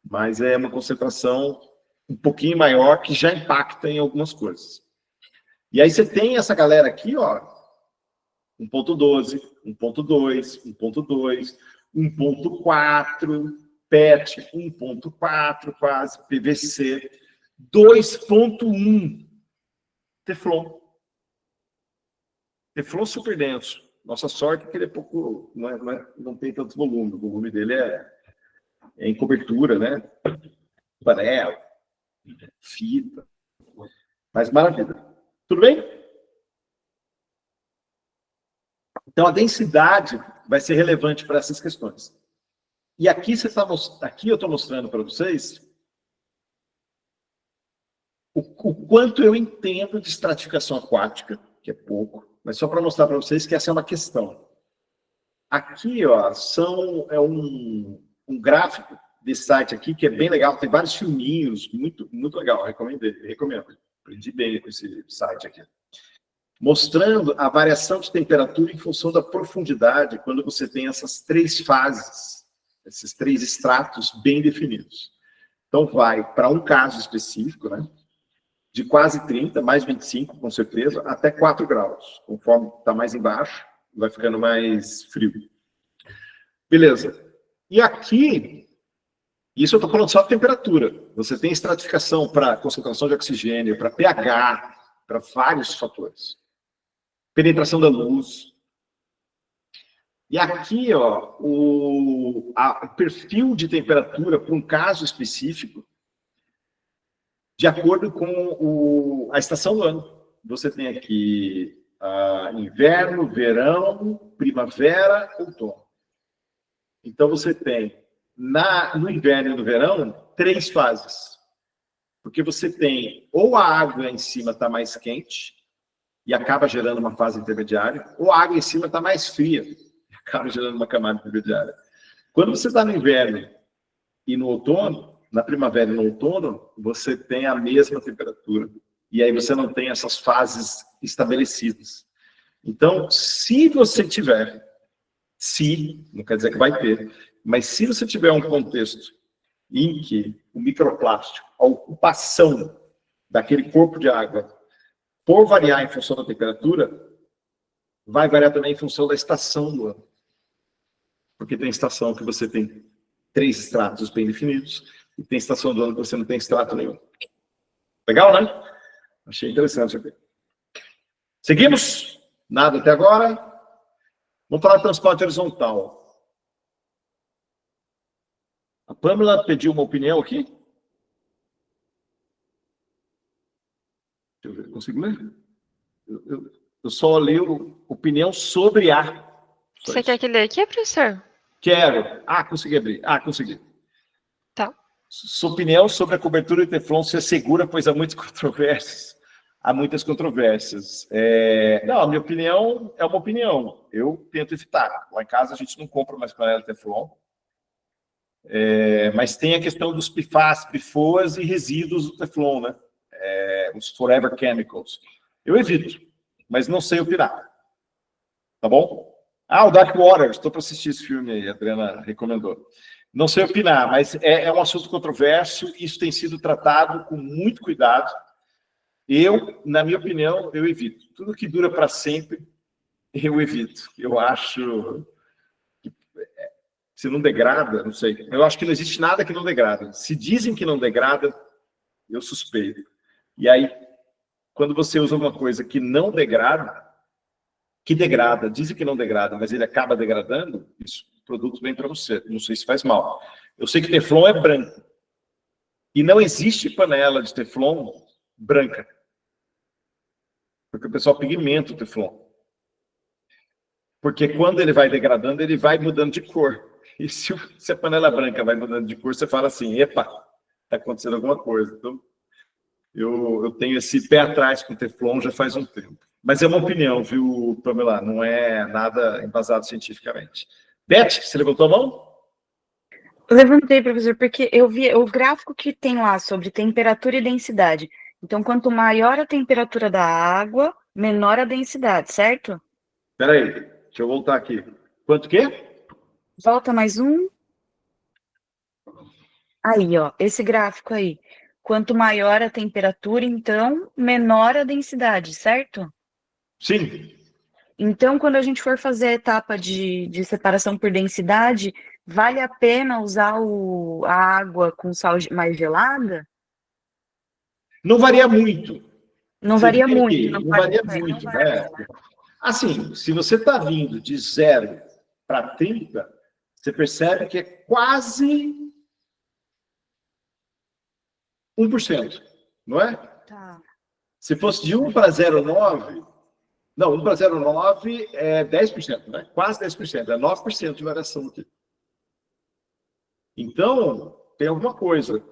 Mas é uma concentração um pouquinho maior que já impacta em algumas coisas. E aí você tem essa galera aqui, ó, 1,12, 1,2, 1,2, 1,4, PET, 1,4 quase, PVC, 2,1, Teflon. Teflon super denso. Nossa sorte é que ele é pouco, não tem tanto volume. O volume dele é em cobertura, né? Panela, fita. Mas maravilha. Tudo bem? Então a densidade vai ser relevante para essas questões. E aqui eu estou mostrando para vocês o quanto eu entendo de estratificação aquática, que é pouco, mas só para mostrar para vocês que essa é uma questão. Aqui, ó, é um gráfico desse site aqui, que é bem legal, tem vários filminhos, muito, muito legal, recomendo. Aprendi bem com esse site aqui. mostrando a variação de temperatura em função da profundidade, quando você tem essas 3 fases, esses 3 estratos bem definidos. Então, vai para um caso específico, né? De quase 30, mais 25, com certeza, até 4 graus. Conforme está mais embaixo, vai ficando mais frio. Beleza. E aqui, isso eu estou falando só de temperatura. Você tem estratificação para concentração de oxigênio, para pH, para vários fatores. Penetração da luz. E aqui, ó, o perfil de temperatura para um caso específico, de acordo com a estação do ano. Você tem aqui inverno, verão, primavera, outono. Então, você tem, no inverno e no verão, 3 fases. Porque você tem, ou a água em cima está mais quente, e acaba gerando uma fase intermediária, ou a água em cima está mais fria, e acaba gerando uma camada intermediária. Quando você está no inverno e no outono, na primavera e no outono, você tem a mesma temperatura. E aí você não tem essas fases estabelecidas. Então, se você tiver, não quer dizer que vai ter, mas se você tiver um contexto em que o microplástico, a ocupação daquele corpo de água, por variar em função da temperatura, vai variar também em função da estação do ano. Porque tem estação que você tem 3 estratos bem definidos, e tem estação do ano que você não tem extrato nenhum. Legal, né? Achei interessante isso aqui. Seguimos? Nada até agora? Vamos falar de transporte horizontal. A Pamela pediu uma opinião aqui? Deixa eu ver, consigo ler? Eu só leio opinião sobre a. Você quer que leia aqui, professor? Quero. Consegui abrir. Consegui. Tá. Sua opinião sobre a cobertura de Teflon ser segura, pois há muitas controvérsias. Não, a minha opinião é uma opinião. Eu tento evitar. Lá em casa a gente não compra mais panela de Teflon. Mas tem a questão dos PFAS, PFOAs e resíduos do Teflon, né? Os Forever Chemicals. Eu evito, mas não sei opinar. Tá bom? O Dark Water. Estou para assistir esse filme aí, a Adriana recomendou. Não sei opinar, mas é um assunto controverso. Isso tem sido tratado com muito cuidado. Na minha opinião, eu evito. Tudo que dura para sempre, eu evito. Eu acho que se não degrada, não sei. Eu acho que não existe nada que não degrada. Se dizem que não degrada, eu suspeito. E aí, quando você usa uma coisa que não degrada, dizem que não degrada, mas ele acaba degradando, isso, o produto vem para você. Não sei se faz mal. Eu sei que Teflon é branco. E não existe panela de Teflon branca. Porque o pessoal pigmenta o Teflon. Porque quando ele vai degradando, ele vai mudando de cor. E se a panela branca vai mudando de cor, você fala assim, epa, está acontecendo alguma coisa. Então, eu tenho esse pé atrás com o Teflon já faz um tempo. Mas é uma opinião, viu, Pamela? Não é nada embasado cientificamente. Beth, você levantou a mão? Eu levantei, professor, porque eu vi o gráfico que tem lá sobre temperatura e densidade. Então, quanto maior a temperatura da água, menor a densidade, certo? Espera aí, deixa eu voltar aqui. Quanto que? Volta mais um. Aí, ó, esse gráfico aí. Quanto maior a temperatura, então, menor a densidade, certo? Sim. Então, quando a gente for fazer a etapa de separação por densidade, vale a pena usar a água com sal mais gelada? Não varia muito. Não Você varia vê muito. que não varia muito, né? Assim, se você está vindo de 0 para 30, você percebe que é quase 1%, não é? Tá. Se fosse de 1 para 0,9, não, 1 para 0,9 é 10%, né? Quase 10%, é 9% de variação aqui. Então, tem alguma coisa.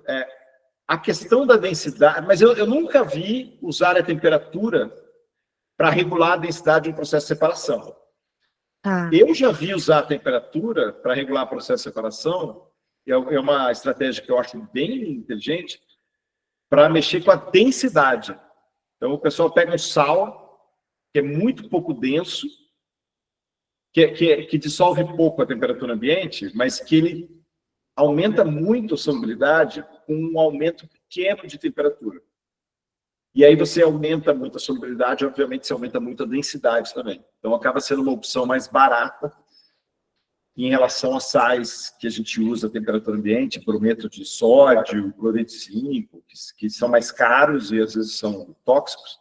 A questão da densidade, mas eu nunca vi usar a temperatura para regular a densidade de um processo de separação. Tá. Eu já vi usar a temperatura para regular o processo de separação, é uma estratégia que eu acho bem inteligente, para mexer com a densidade. Então, o pessoal pega um sal que é muito pouco denso, que dissolve pouco a temperatura ambiente, mas que ele aumenta muito a solubilidade com um aumento pequeno de temperatura. E aí você aumenta muito a solubilidade, obviamente você aumenta muito a densidade também. Então acaba sendo uma opção mais barata em relação a sais que a gente usa a temperatura ambiente, brometo de sódio, cloreto de 5, que são mais caros e às vezes são tóxicos.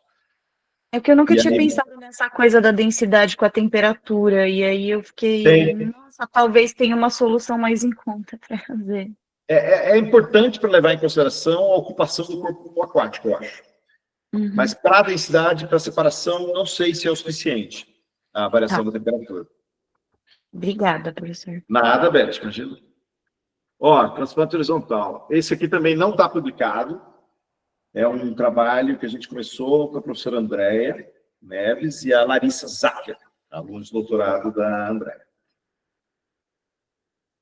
É que eu nunca E tinha aí- pensado nessa coisa da densidade com a temperatura, e aí eu fiquei, Tem. nossa, talvez tenha uma solução mais em conta para fazer. É importante para levar em consideração a ocupação do corpo aquático, eu acho. Uhum. Mas para a densidade, para a separação, não sei se é o suficiente a variação da temperatura. Obrigada, professor. Nada, Beth, imagina. Ó, transplante horizontal. Esse aqui também não está publicado. É um trabalho que a gente começou com a professora Andréia Neves e a Larissa Zacher, alunos de doutorado da Andréia.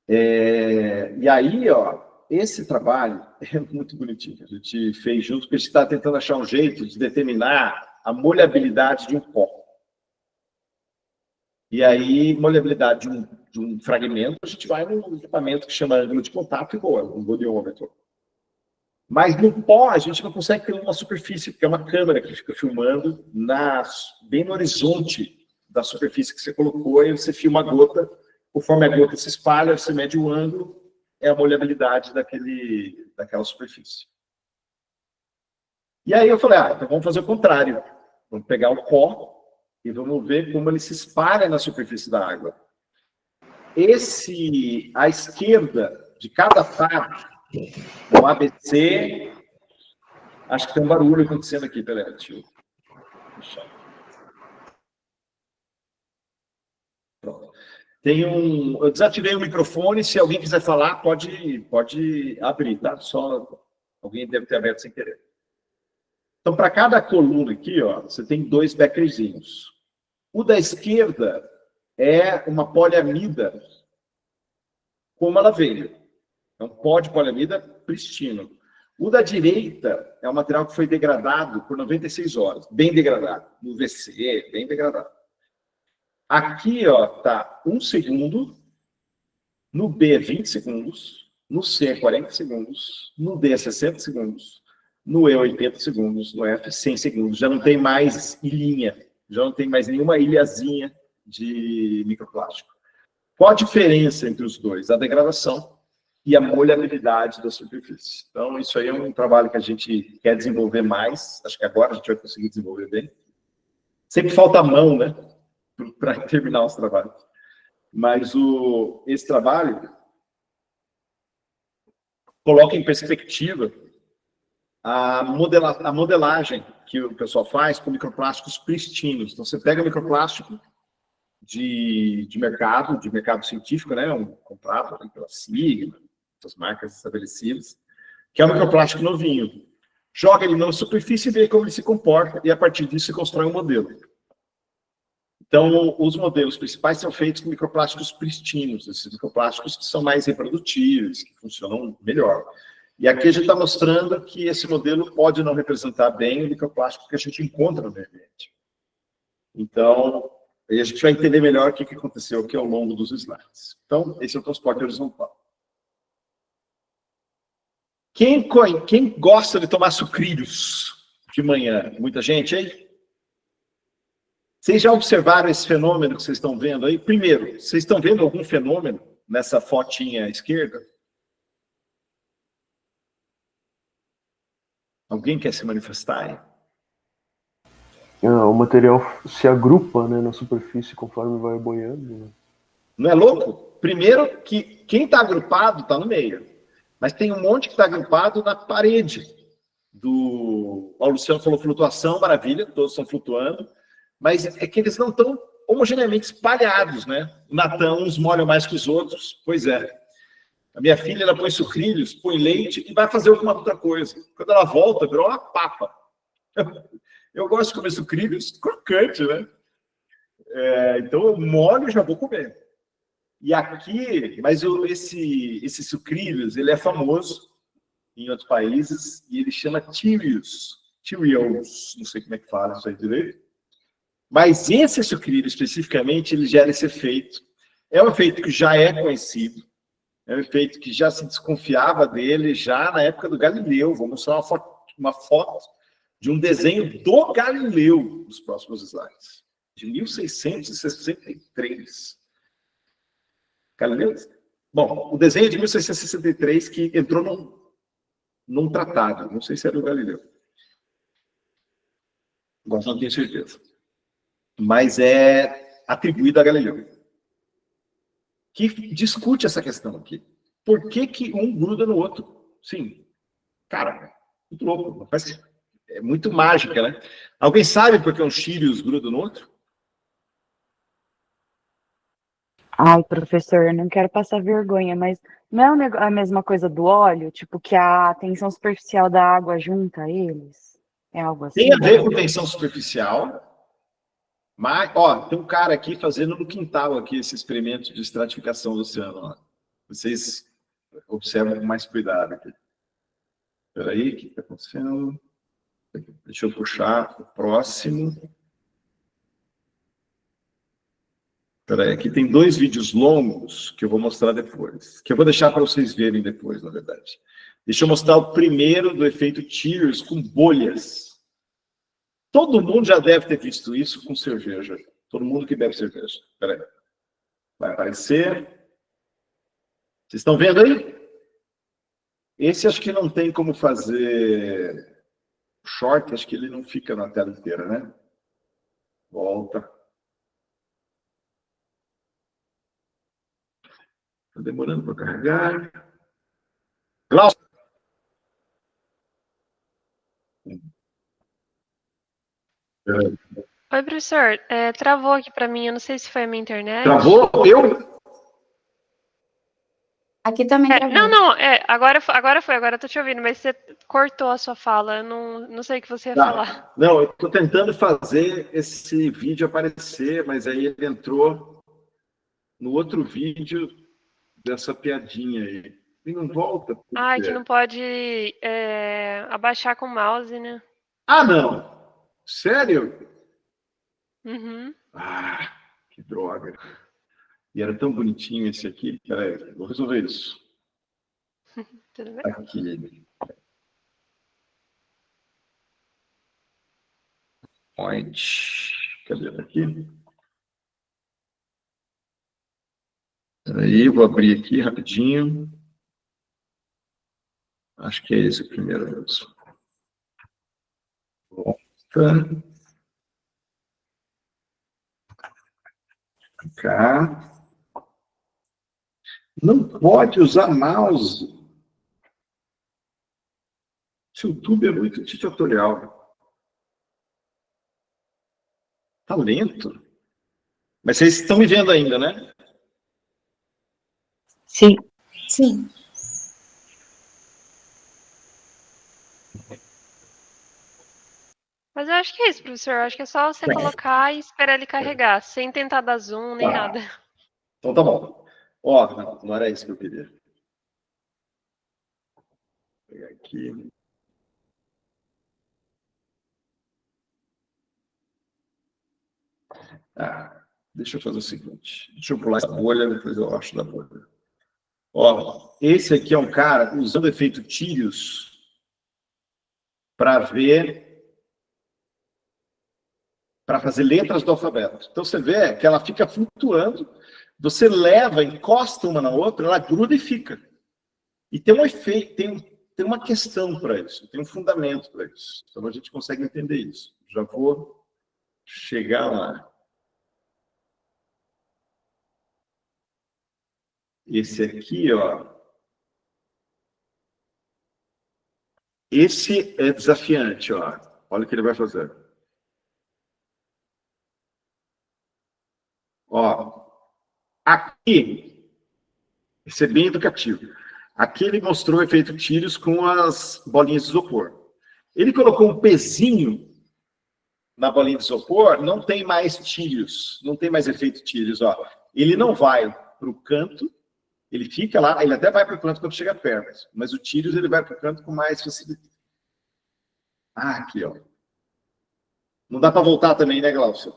E aí, ó, esse trabalho é muito bonitinho. A gente fez junto, porque a gente está tentando achar um jeito de determinar a molhabilidade de um pó. E aí, molhabilidade de um fragmento, a gente vai num equipamento que chama ângulo de contato e voa, um bodiômetro. Mas no pó, a gente não consegue ter uma superfície, porque é uma câmera que fica filmando bem no horizonte da superfície que você colocou, e você filma a gota, conforme a gota se espalha, você mede o ângulo, é a molhabilidade daquela superfície. E aí eu falei, então vamos fazer o contrário. Vamos pegar o pó e vamos ver como ele se espalha na superfície da água. À esquerda de cada parte, no ABC, acho que tem um barulho acontecendo aqui, peraí, deixa eu fechar. Pronto. Eu desativei o microfone, se alguém quiser falar, pode abrir, tá? Só alguém deve ter aberto sem querer. Então, para cada coluna aqui, ó, você tem 2 beckerzinhos. O da esquerda é uma poliamida, como ela veio. Então, pó de poliamida pristino. O da direita é um material que foi degradado por 96 horas, bem degradado. No VC, bem degradado. Aqui, ó, tá 1 segundo, no B 20 segundos, no C 40 segundos, no D 60 segundos, no E 80 segundos, no F 100 segundos. Já não tem mais ilhinha, já não tem mais nenhuma ilhazinha de microplástico. Qual a diferença entre os dois? A degradação e a molhabilidade da superfície. Então, isso aí é um trabalho que a gente quer desenvolver mais. Acho que agora a gente vai conseguir desenvolver bem. Sempre falta mão, né? Para terminar os trabalhos. Mas esse trabalho coloca em perspectiva a modelagem que o pessoal faz com microplásticos pristinos. Então, você pega microplástico de mercado científico, né? Comprado pela Sigma, as marcas estabelecidas, que é um microplástico novinho. Joga ele na superfície e vê como ele se comporta, e a partir disso se constrói um modelo. Então, os modelos principais são feitos com microplásticos pristinos, esses microplásticos que são mais reprodutíveis, que funcionam melhor. E aqui a gente está mostrando que esse modelo pode não representar bem o microplástico que a gente encontra no meio ambiente. Então, aí a gente vai entender melhor o que aconteceu aqui ao longo dos slides. Então, esse é o transporte horizontal. Quem gosta de tomar sucrilhos de manhã? Muita gente aí? Vocês já observaram esse fenômeno que vocês estão vendo aí? Primeiro, vocês estão vendo algum fenômeno nessa fotinha à esquerda? Alguém quer se manifestar aí? O material se agrupa, né, na superfície conforme vai boiando. Né? Não é louco? Primeiro que quem está agrupado está no meio. Mas tem um monte que está agrupado na parede. O Luciano falou flutuação, maravilha, todos estão flutuando. Mas é que eles não estão homogeneamente espalhados, né? O Natan, uns molham mais que os outros. Pois é. A minha filha, ela põe sucrilhos, põe leite e vai fazer alguma outra coisa. Quando ela volta, virou uma papa. Eu gosto de comer sucrilhos crocante, né? Então eu molho e já vou comer. E aqui, mas esse sucrilhos, ele é famoso em outros países e ele chama Cheerios, não sei como é que fala isso aí direito. Mas esse sucrilho, especificamente, ele gera esse efeito. É um efeito que já é conhecido, é um efeito que já se desconfiava dele já na época do Galileu. Vou mostrar uma foto de um desenho do Galileu nos próximos slides, de 1663. Galileu? Bom, o desenho é de 1663 que entrou num tratado, não sei se era do Galileu. Agora não tenho certeza. Mas é atribuído a Galileu, que discute essa questão aqui. Por que que um gruda no outro? Sim. Cara, muito louco. É muito mágica, né? Alguém sabe por que um Sirius gruda no outro? Ai, professor, eu não quero passar vergonha, mas não é a mesma coisa do óleo? Tipo, que a tensão superficial da água junta eles? É algo assim? Tem a ver com tensão superficial, mas, ó, tem um cara aqui fazendo no quintal aqui esse experimento de estratificação do oceano. Ó. Vocês observam com mais cuidado aqui. Espera aí, o que está acontecendo? Deixa eu puxar o próximo. Espera aí, aqui tem 2 vídeos longos que eu vou mostrar depois. Que eu vou deixar para vocês verem depois, na verdade. Deixa eu mostrar o primeiro do efeito Tears com bolhas. Todo mundo já deve ter visto isso com cerveja. Todo mundo que bebe cerveja. Espera aí. Vai aparecer. Vocês estão vendo aí? Esse acho que não tem como fazer short, acho que ele não fica na tela inteira, né? Volta. Está demorando para carregar. Glaucio. Oi, professor. Travou aqui para mim. Eu não sei se foi a minha internet. Travou? Eu? Aqui também travou. Não. Agora foi. Agora eu tô te ouvindo, mas você cortou a sua fala. Eu não sei o que você ia falar. Não, eu estou tentando fazer esse vídeo aparecer, mas aí ele entrou no outro vídeo dessa piadinha aí. E não volta. Que não pode abaixar com o mouse, né? Ah, não! Sério? Uhum. Ah, que droga. E era tão bonitinho esse aqui. Peraí, vou resolver isso. Tudo bem? Aqui. Point. Cadê aqui? Peraí, vou abrir aqui rapidinho. Acho que é esse o primeiro mesmo. Volta. Cá. Não pode usar mouse. Esse YouTube é muito tutorial. Tá lento. Mas vocês estão me vendo ainda, né? Sim. Sim. Mas eu acho que é isso, professor. Eu acho que é só você colocar e esperar ele carregar, sem tentar dar zoom nem nada. Então tá bom. Ó, não era isso que eu queria. Vou pegar aqui. Deixa eu fazer o seguinte. Deixa eu pular essa bolha, depois eu acho da bolha. Ó, esse aqui é um cara usando o efeito Tears para fazer letras do alfabeto. Então você vê que ela fica flutuando, você leva, encosta uma na outra, ela gruda e fica. E tem um efeito, tem uma questão para isso, tem um fundamento para isso. Então a gente consegue entender isso. Já vou chegar lá. Esse aqui, ó. Esse é desafiante, ó. Olha o que ele vai fazer. Ó. Aqui, esse é bem educativo. Aqui ele mostrou o efeito Tears com as bolinhas de isopor. Ele colocou um pezinho na bolinha de isopor, não tem mais Tears, não tem mais efeito Tears, ó. Ele não vai para o canto, ele fica lá, ele até vai para o canto quando chega perto, mas o Tears ele vai para o canto com mais facilidade. Aqui, ó. Não dá para voltar também, né, Glaucio?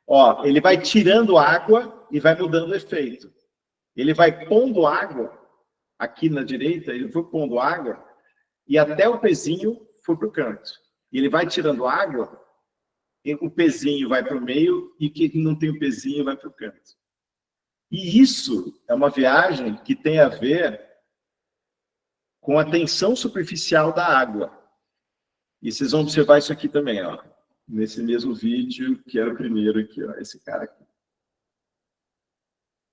Ó, ele vai tirando água e vai mudando o efeito. Ele vai pondo água, aqui na direita, ele foi pondo água, e até o pezinho foi para o canto. E ele vai tirando água, e o pezinho vai para o meio, e quem não tem o pezinho vai para o canto. E isso é uma viagem que tem a ver com a tensão superficial da água. E vocês vão observar isso aqui também, ó. Nesse mesmo vídeo, que era o primeiro aqui, ó. Esse cara aqui.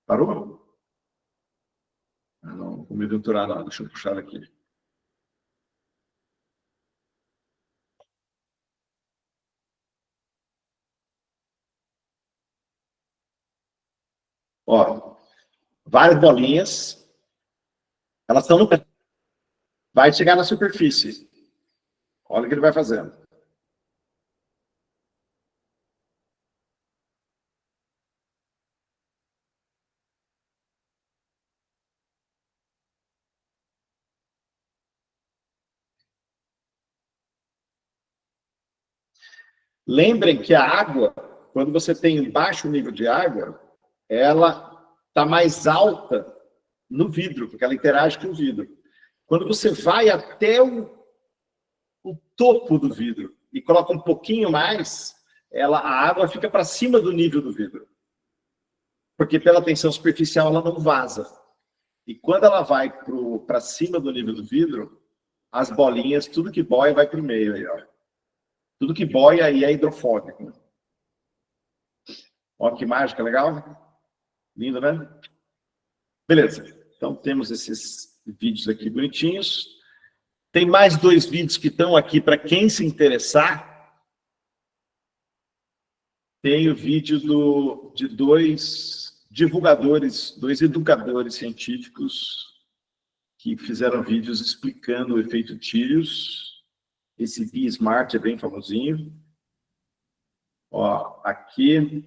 Parou? Ah, não vou me aventurar, não. Deixa eu puxar aqui. Ó, várias bolinhas. Elas estão no pé. Vai chegar na superfície. Olha o que ele vai fazendo. Lembrem que a água, quando você tem baixo nível de água, ela está mais alta no vidro, porque ela interage com o vidro. Quando você vai até o topo do vidro e coloca um pouquinho mais, a água fica para cima do nível do vidro. Porque pela tensão superficial ela não vaza. E quando ela vai para cima do nível do vidro, as bolinhas, tudo que boia vai para o meio aí, ó. Tudo que boia aí é hidrofóbico. Olha que mágica, legal? Lindo, né? Beleza. Então, temos esses vídeos aqui bonitinhos. Tem mais 2 vídeos que estão aqui para quem se interessar. Tem o vídeo de 2 divulgadores, 2 educadores científicos que fizeram vídeos explicando o efeito Tirios. Esse B-Smart é bem famosinho. Ó, aqui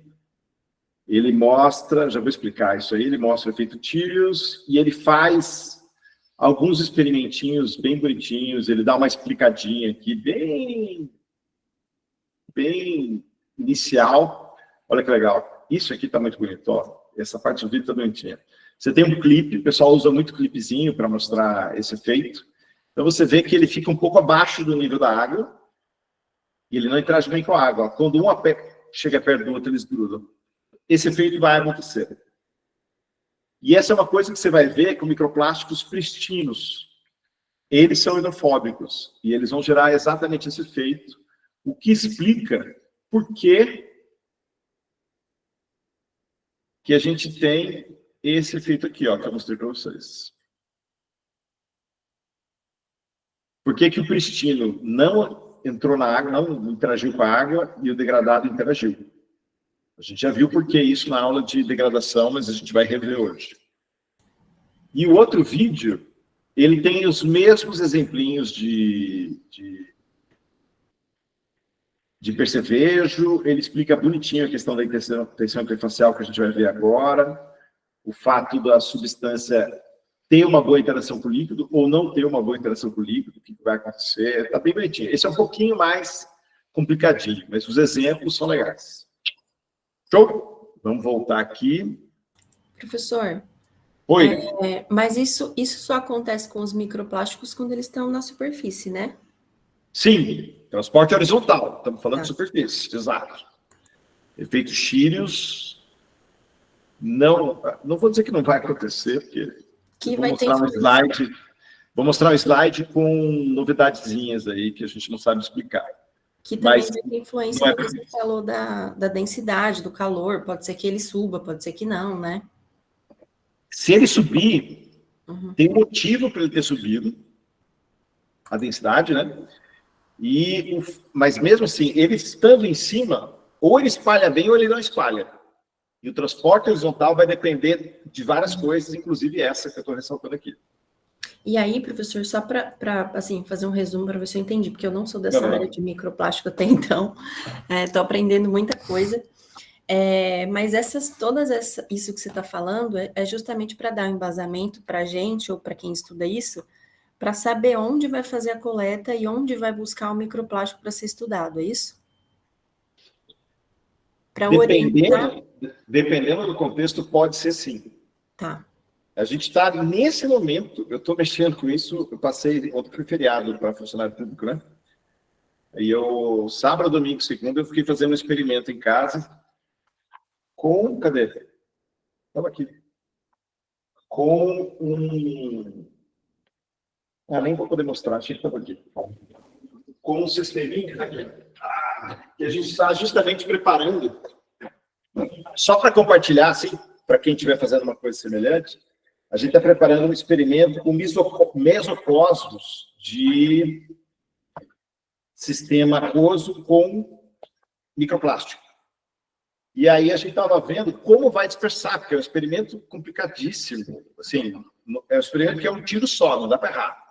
ele mostra, já vou explicar isso aí, ele mostra o efeito Tirios e ele faz alguns experimentinhos bem bonitinhos, ele dá uma explicadinha aqui, bem inicial. Olha que legal. Isso aqui está muito bonito, ó. Essa parte do vídeo está bonitinha. Você tem um clipe, o pessoal usa muito clipezinho para mostrar esse efeito. Então você vê que ele fica um pouco abaixo do nível da água e ele não interage bem com a água. Quando um chega perto do outro, eles grudam. Esse efeito vai acontecer. E essa é uma coisa que você vai ver com microplásticos pristinos. Eles são hidrofóbicos e eles vão gerar exatamente esse efeito, o que explica por que a gente tem esse efeito aqui, ó, que eu mostrei para vocês. Por que o pristino não entrou na água, não interagiu com a água e o degradado interagiu? A gente já viu por que isso na aula de degradação, mas a gente vai rever hoje. E o outro vídeo, ele tem os mesmos exemplinhos de percevejo, ele explica bonitinho a questão da tensão interfacial que a gente vai ver agora, o fato da substância ter uma boa interação com o líquido ou não ter uma boa interação com o líquido, o que vai acontecer, está bem bonitinho. Esse é um pouquinho mais complicadinho, mas os exemplos são legais. Show? Vamos voltar aqui. Professor, Oi. mas isso só acontece com os microplásticos quando eles estão na superfície, né? Sim, transporte horizontal, estamos falando de superfície, exato. Efeitos Tirios, não vou dizer que não vai acontecer, porque vou mostrar um slide com novidadezinhas aí que a gente não sabe explicar. Que também tem influência do que você falou da densidade, do calor, pode ser que ele suba, pode ser que não, né? Se ele subir, tem motivo para ele ter subido, a densidade, né? Mas mesmo assim, ele estando em cima, ou ele espalha bem ou ele não espalha. E o transporte horizontal vai depender de várias coisas, inclusive essa que eu estou ressaltando aqui. E aí, professor, só para assim, fazer um resumo para ver se eu entendi, porque eu não sou dessa área de microplástico até então, estou aprendendo muita coisa. Mas isso que você está falando é justamente para dar um embasamento para a gente, ou para quem estuda isso, para saber onde vai fazer a coleta e onde vai buscar o microplástico para ser estudado, é isso? Para orientar. Dependendo do contexto, pode ser sim. Tá. A gente está, nesse momento, eu estou mexendo com isso, eu passei, ontem foi feriado para funcionário público, né? E eu, sábado, domingo, segunda, eu fiquei fazendo um experimento em casa com, cadê? Estava aqui. Com um... nem vou poder mostrar, achei que estava aqui. Com um sisteminha que a gente está justamente preparando, só para compartilhar, assim, para quem estiver fazendo uma coisa semelhante, a gente está preparando um experimento com mesocosmos de sistema aquoso com microplástico. E aí a gente estava vendo como vai dispersar, porque é um experimento complicadíssimo. Assim, é um experimento que é um tiro só, não dá para errar.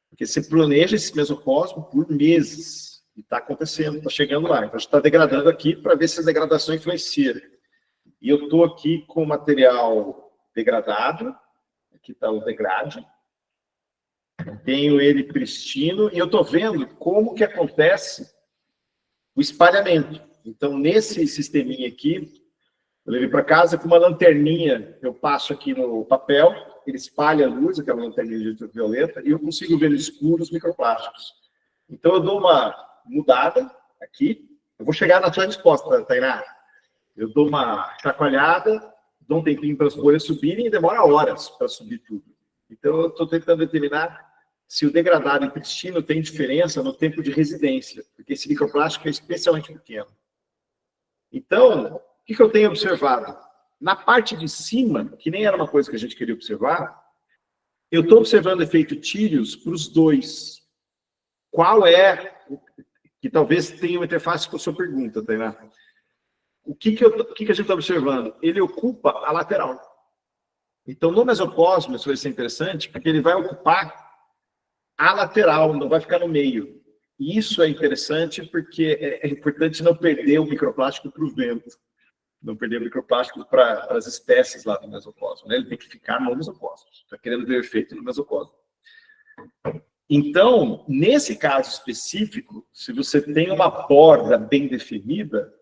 Porque você planeja esse mesocosmo por meses. E está acontecendo, está chegando lá. Então a gente está degradando aqui para ver se a degradação influencia. E eu estou aqui com material degradado, aqui está o degrade, tenho ele pristino, e eu estou vendo como que acontece o espalhamento. Então, nesse sisteminha aqui, eu levei para casa com uma lanterninha, eu passo aqui no papel, ele espalha a luz, aquela lanterninha de ultravioleta, e eu consigo ver no escuro os microplásticos. Então, eu dou uma mudada aqui, eu vou chegar na sua resposta, Tainá. Eu dou uma chacoalhada, dou um tempinho para as bolhas subirem e demora horas para subir tudo. Então, eu estou tentando determinar se o degradado e pristino tem diferença no tempo de residência, porque esse microplástico é especialmente pequeno. Então, o que eu tenho observado? Na parte de cima, que nem era uma coisa que a gente queria observar, eu estou observando efeito Tírios para os dois. Qual é, que talvez tenha uma interface com a sua pergunta, Tainá? O que a gente está observando? Ele ocupa a lateral. Então, no mesocosmo, isso vai ser interessante, porque ele vai ocupar a lateral, não vai ficar no meio. E isso é interessante porque é importante não perder o microplástico para o vento. Não perder o microplástico para as espécies lá do mesocosmo, né? Ele tem que ficar no mesocosmo. Está querendo ver efeito no mesocosmo. Então, nesse caso específico, se você tem uma borda bem definida,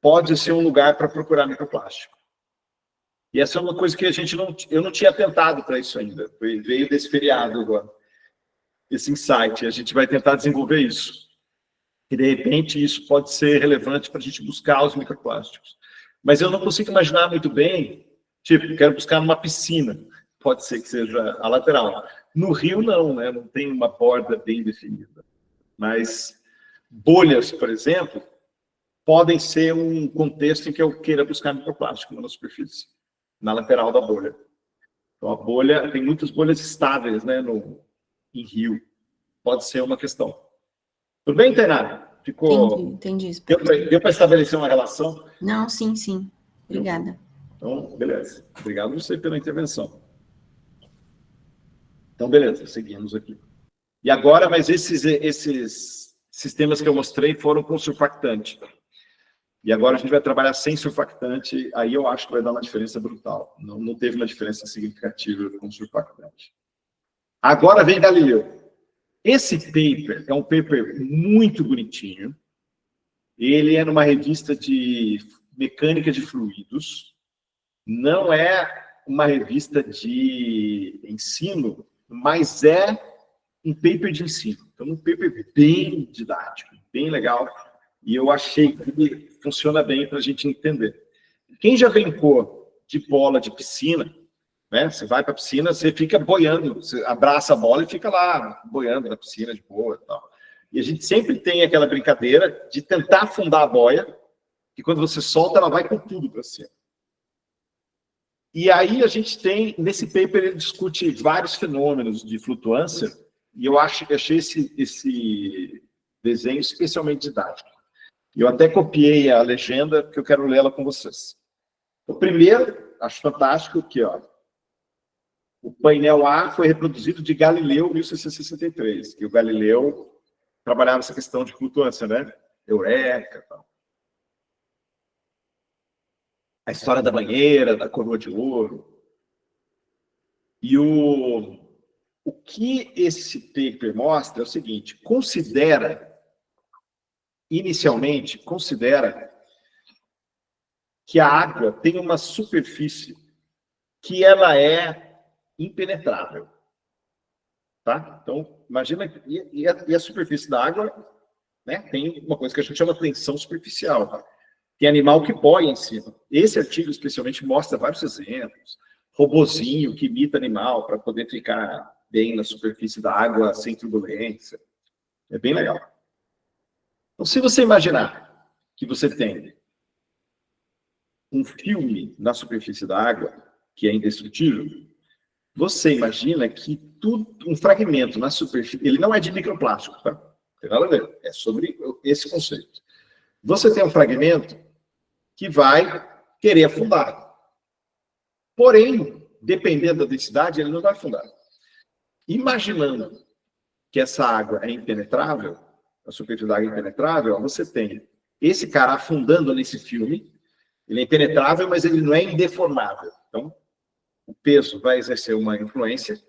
pode ser um lugar para procurar microplástico. E essa é uma coisa que eu não tinha atentado para isso ainda. Veio desse feriado agora, esse insight. A gente vai tentar desenvolver isso. E, de repente, isso pode ser relevante para a gente buscar os microplásticos. Mas eu não consigo imaginar muito bem, tipo, quero buscar numa piscina. Pode ser que seja a lateral. No rio, não, né? Não tem uma borda bem definida. Mas bolhas, por exemplo, podem ser um contexto em que eu queira buscar microplástico na superfície, na lateral da bolha. Então, a bolha, tem muitas bolhas estáveis, né, em rio. Pode ser uma questão. Tudo bem, Tainá? Ficou... Entendi. Deu para estabelecer uma relação? Não, sim. Obrigada. Então, beleza. Obrigado a você pela intervenção. Então, beleza, seguimos aqui. E agora, mas esses sistemas que eu mostrei foram com surfactante. E agora a gente vai trabalhar sem surfactante, aí eu acho que vai dar uma diferença brutal. Não teve uma diferença significativa com surfactante. Agora vem Galileu. Esse paper é um paper muito bonitinho. Ele é numa revista de mecânica de fluidos. Não é uma revista de ensino, mas é um paper de ensino. Então, um paper bem didático, bem legal. E eu achei que ele funciona bem para a gente entender. Quem já brincou de bola de piscina, né? Você vai para a piscina, você fica boiando, você abraça a bola e fica lá boiando na piscina de boa e tal. E a gente sempre tem aquela brincadeira de tentar afundar a boia, e quando você solta, ela vai com tudo para cima. E aí a gente tem, nesse paper, ele discute vários fenômenos de flutuância, e eu achei esse desenho especialmente didático. Eu até copiei a legenda, porque eu quero lê-la com vocês. O primeiro, acho fantástico, aqui, ó. O painel A foi reproduzido de Galileu, 1663, que o Galileu trabalhava essa questão de flutuância, né? Eureka e tal. A história da banheira, da coroa de ouro. E o que esse paper mostra é o seguinte: inicialmente, considera que a água tem uma superfície que ela é impenetrável. Tá? Então, imagina, e a superfície da água, né, tem uma coisa que a gente chama de tensão superficial. Tá? Tem animal que boia em cima. Esse artigo, especialmente, mostra vários exemplos. Robozinho que imita animal para poder ficar bem na superfície da água, sem turbulência. É bem legal. Então, se você imaginar que você tem um filme na superfície da água, que é indestrutível, você imagina que um fragmento na superfície, ele não é de microplástico, tá? Não tem nada a ver, é sobre esse conceito. Você tem um fragmento que vai querer afundar. Porém, dependendo da densidade, ele não vai afundar. Imaginando que essa água é impenetrável, a superfície da água é impenetrável, você tem esse cara afundando nesse filme, ele é impenetrável, mas ele não é indeformável. Então, o peso vai exercer uma influência,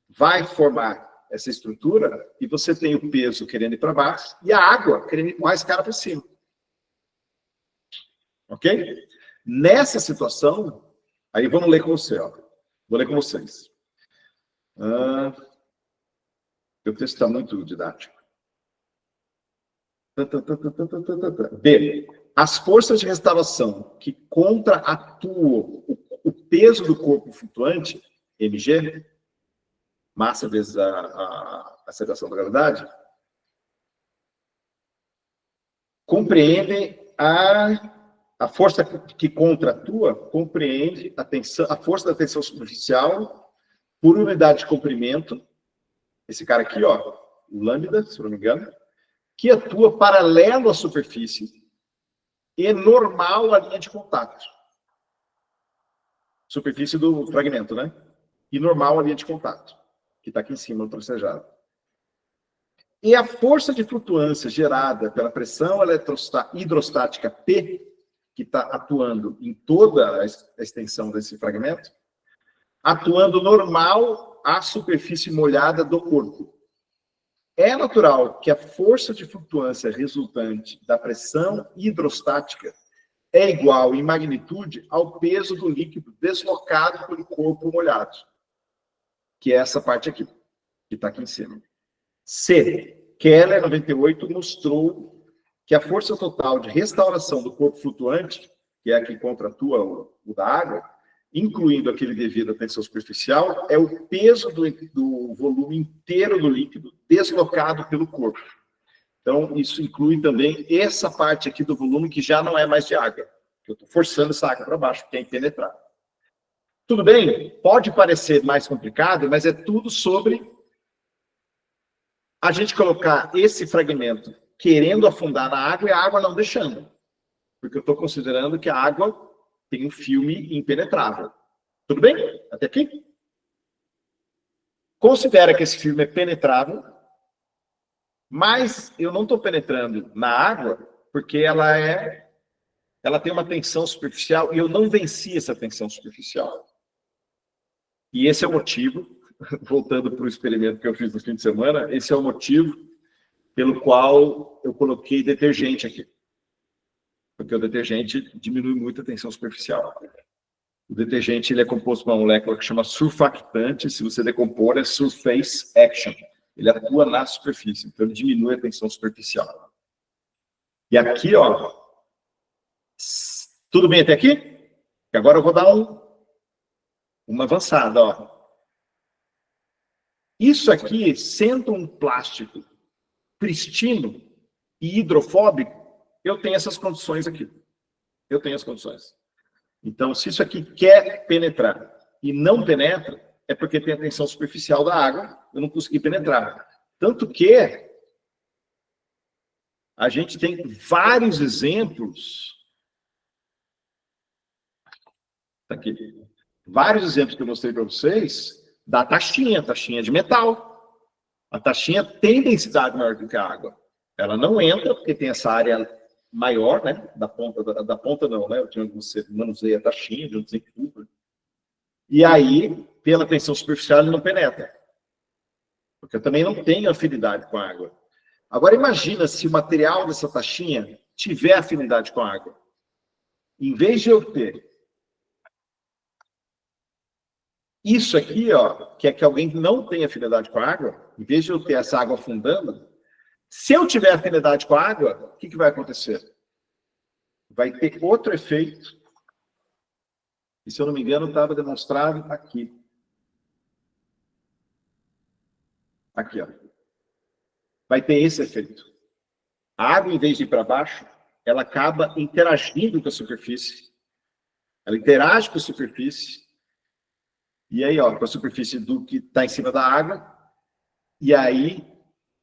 vai formar essa estrutura, e você tem o peso querendo ir para baixo, e a água querendo empurrar esse cara para cima. Ok? Nessa situação, aí vamos ler com você, ó. Vou ler com vocês. O texto está muito didático. B. As forças de restauração que contra-atuam o peso do corpo flutuante, mg, massa vezes a aceleração da gravidade, compreendem a força que contra-atua, compreende a força da tensão superficial por unidade de comprimento, esse cara aqui, ó, o lambda, se não me engano, que atua paralelo à superfície e normal à linha de contato. Superfície do fragmento, né? E normal à linha de contato, que está aqui em cima, tracejado. E a força de flutuância gerada pela pressão hidrostática P, que está atuando em toda a extensão desse fragmento, atuando normal à superfície molhada do corpo. É natural que a força de flutuância resultante da pressão hidrostática é igual em magnitude ao peso do líquido deslocado pelo corpo molhado, que é essa parte aqui, que está aqui em cima. C. Keller, 98, mostrou que a força total de restauração do corpo flutuante, que é a que contratua o da água, incluindo aquele devido à tensão superficial, é o peso do volume inteiro do líquido deslocado pelo corpo. Então, isso inclui também essa parte aqui do volume que já não é mais de água. Eu estou forçando essa água para baixo, porque é impenetrável. Tudo bem? Pode parecer mais complicado, mas é tudo sobre a gente colocar esse fragmento querendo afundar na água e a água não deixando. Porque eu estou considerando que a água tem um filme impenetrável. Tudo bem? Até aqui? Considera que esse filme é penetrável, mas eu não estou penetrando na água porque ela tem uma tensão superficial e eu não venci essa tensão superficial. E esse é o motivo, voltando para o experimento que eu fiz no fim de semana, esse é o motivo pelo qual eu coloquei detergente aqui. Porque o detergente diminui muito a tensão superficial. O detergente ele é composto por uma molécula que chama surfactante, se você decompor é surface action. Ele atua na superfície, então ele diminui a tensão superficial. E aqui, ó, tudo bem até aqui? Agora eu vou dar uma avançada, ó. Isso aqui, sendo um plástico pristino e hidrofóbico, eu tenho essas condições aqui. Eu tenho as condições. Então, se isso aqui quer penetrar e não penetra, é porque tem a tensão superficial da água, eu não consegui penetrar. Tanto que a gente tem vários exemplos. Tá aqui. Vários exemplos que eu mostrei para vocês da taxinha, de metal. A taxinha tem densidade maior do que a água. Ela não entra, porque tem essa área maior, né? Da ponta não, né? De onde você manuseia a taxinha, de onde você empurra. E aí, pela tensão superficial, ele não penetra. Porque eu também não tenho afinidade com a água. Agora, imagina se o material dessa taxinha tiver afinidade com a água. Em vez de eu ter isso aqui, ó, que é que alguém não tem afinidade com a água, em vez de eu ter essa água afundando, se eu tiver afinidade com a água, o que vai acontecer? Vai ter outro efeito. E se eu não me engano, estava demonstrado aqui. Aqui, ó. Vai ter esse efeito. A água, em vez de ir para baixo, ela acaba interagindo com a superfície. Ela interage com a superfície. E aí, ó, com a superfície do que está em cima da água. E aí,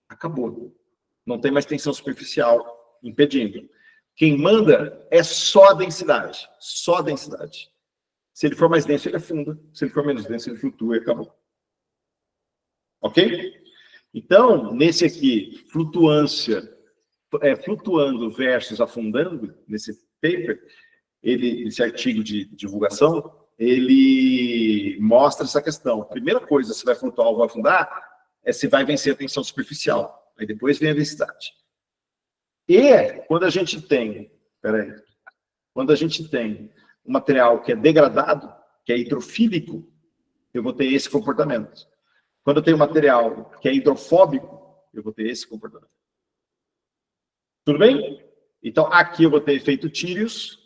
acabou. Não tem mais tensão superficial impedindo. Quem manda é só a densidade. Só a densidade. Se ele for mais denso, ele afunda. Se ele for menos denso, ele flutua e acabou. Ok? Então, nesse aqui, flutuando versus afundando, nesse paper, esse artigo de divulgação, ele mostra essa questão. A primeira coisa, se vai flutuar ou vai afundar, é se vai vencer a tensão superficial. Aí depois vem a densidade. E quando a gente tem, quando a gente tem um material que é degradado, que é hidrofílico, eu vou ter esse comportamento. Quando eu tenho material que é hidrofóbico, eu vou ter esse comportamento. Tudo bem? Então, aqui eu vou ter efeito Tirios,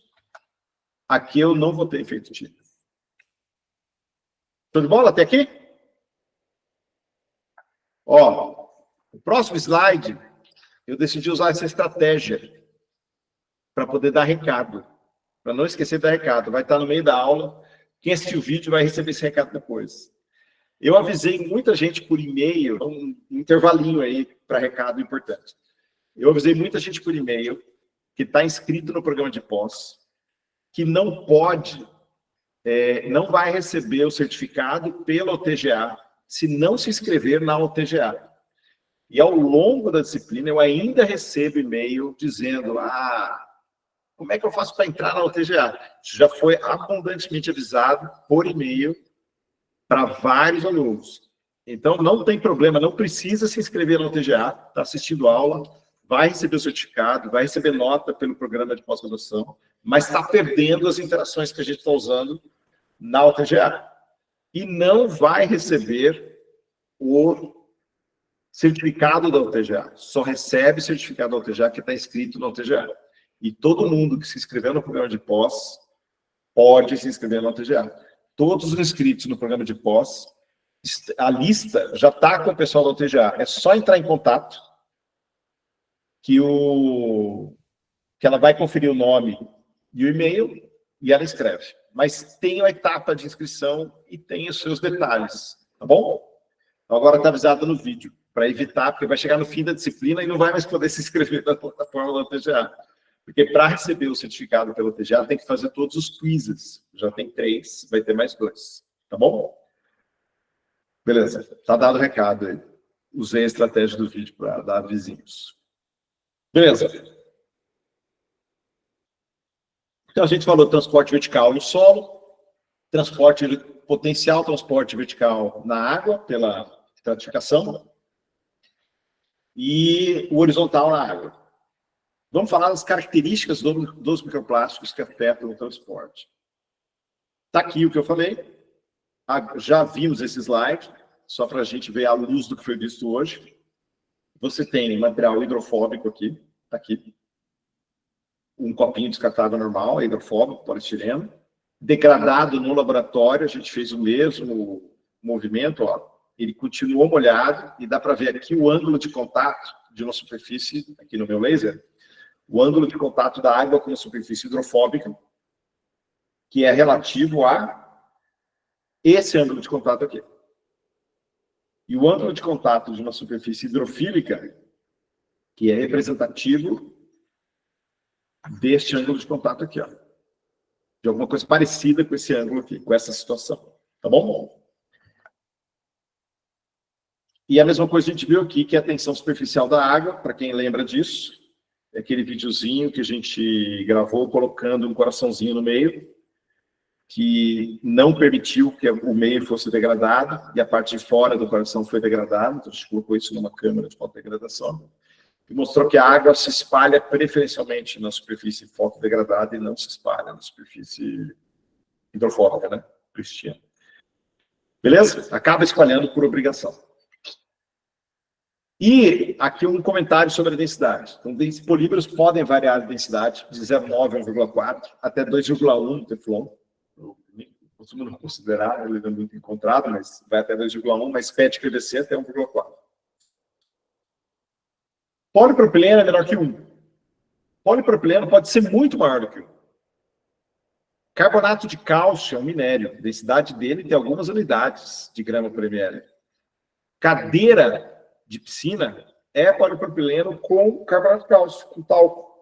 aqui eu não vou ter efeito Tirios. Show de bola até aqui? Ó, o próximo slide, eu decidi usar essa estratégia para poder dar recado. Para não esquecer de dar recado. Vai estar no meio da aula. Quem assistiu o vídeo vai receber esse recado depois. Eu avisei muita gente por e-mail, um intervalinho aí para recado importante. Eu avisei muita gente por e-mail que está inscrito no programa de pós, que não pode, não vai receber o certificado pela OTGA se não se inscrever na OTGA. E ao longo da disciplina eu ainda recebo e-mail dizendo, como é que eu faço para entrar na OTGA? Isso já foi abundantemente avisado por e-mail para vários alunos. Então, não tem problema, não precisa se inscrever na OTGA, está assistindo aula, vai receber o certificado, vai receber nota pelo programa de pós-graduação, mas está perdendo as interações que a gente está usando na OTGA. E não vai receber o certificado da OTGA. Só recebe certificado da OTGA que está inscrito na OTGA. E todo mundo que se inscreveu no programa de pós pode se inscrever na OTGA. Todos os inscritos no programa de pós, a lista já está com o pessoal da OTGA. É só entrar em contato que ela vai conferir o nome e o e-mail e ela escreve. Mas tem a etapa de inscrição e tem os seus detalhes, tá bom? Então, agora está avisado no vídeo, para evitar, porque vai chegar no fim da disciplina e não vai mais poder se inscrever na plataforma da OTGA. Porque para receber o certificado pela OTGA tem que fazer todos os quizzes. Já tem 3, vai ter mais 2. Tá bom? Beleza. Tá dado o recado aí. Usei a estratégia do vídeo para dar vizinhos. Beleza. Então a gente falou transporte vertical no solo, potencial transporte vertical na água, pela estratificação, e o horizontal na água. Vamos falar das características dos microplásticos que afetam o transporte. Está aqui o que eu falei. Já vimos esse slide, só para a gente ver a luz do que foi visto hoje. Você tem material hidrofóbico aqui, está aqui. Um copinho descartável normal, hidrofóbico, poliestireno. Degradado no laboratório, a gente fez o mesmo movimento, ó. Ele continuou molhado, e dá para ver aqui o ângulo de contato de uma superfície, aqui no meu laser, o ângulo de contato da água com a superfície hidrofóbica, que é relativo a esse ângulo de contato aqui. E o ângulo de contato de uma superfície hidrofílica, que é representativo deste ângulo de contato aqui, ó. De alguma coisa parecida com esse ângulo aqui, com essa situação. Tá bom? E a mesma coisa a gente viu aqui, que é a tensão superficial da água, para quem lembra disso. É aquele videozinho que a gente gravou colocando um coraçãozinho no meio, que não permitiu que o meio fosse degradado, e a parte de fora do coração foi degradada. Então a gente colocou isso numa câmera de pós-degradação. que mostrou que a água se espalha preferencialmente na superfície fotodegradada e não se espalha na superfície hidrofóbica, né? Pristina. Beleza? Acaba espalhando por obrigação. E aqui um comentário sobre a densidade. Então, polímeros podem variar a densidade de 0,9 a 1,4 até 2,1 no Teflon. Eu costumo não considerar, ele é muito encontrado, mas vai até 2,1, mas PET PVC até 1,4. Polipropileno é menor que 1. Polipropileno pode ser muito maior do que 1. Carbonato de cálcio é um minério. A densidade dele tem algumas unidades de grama por ml. Cadeira de piscina é polipropileno com carbonato de cálcio, com talco.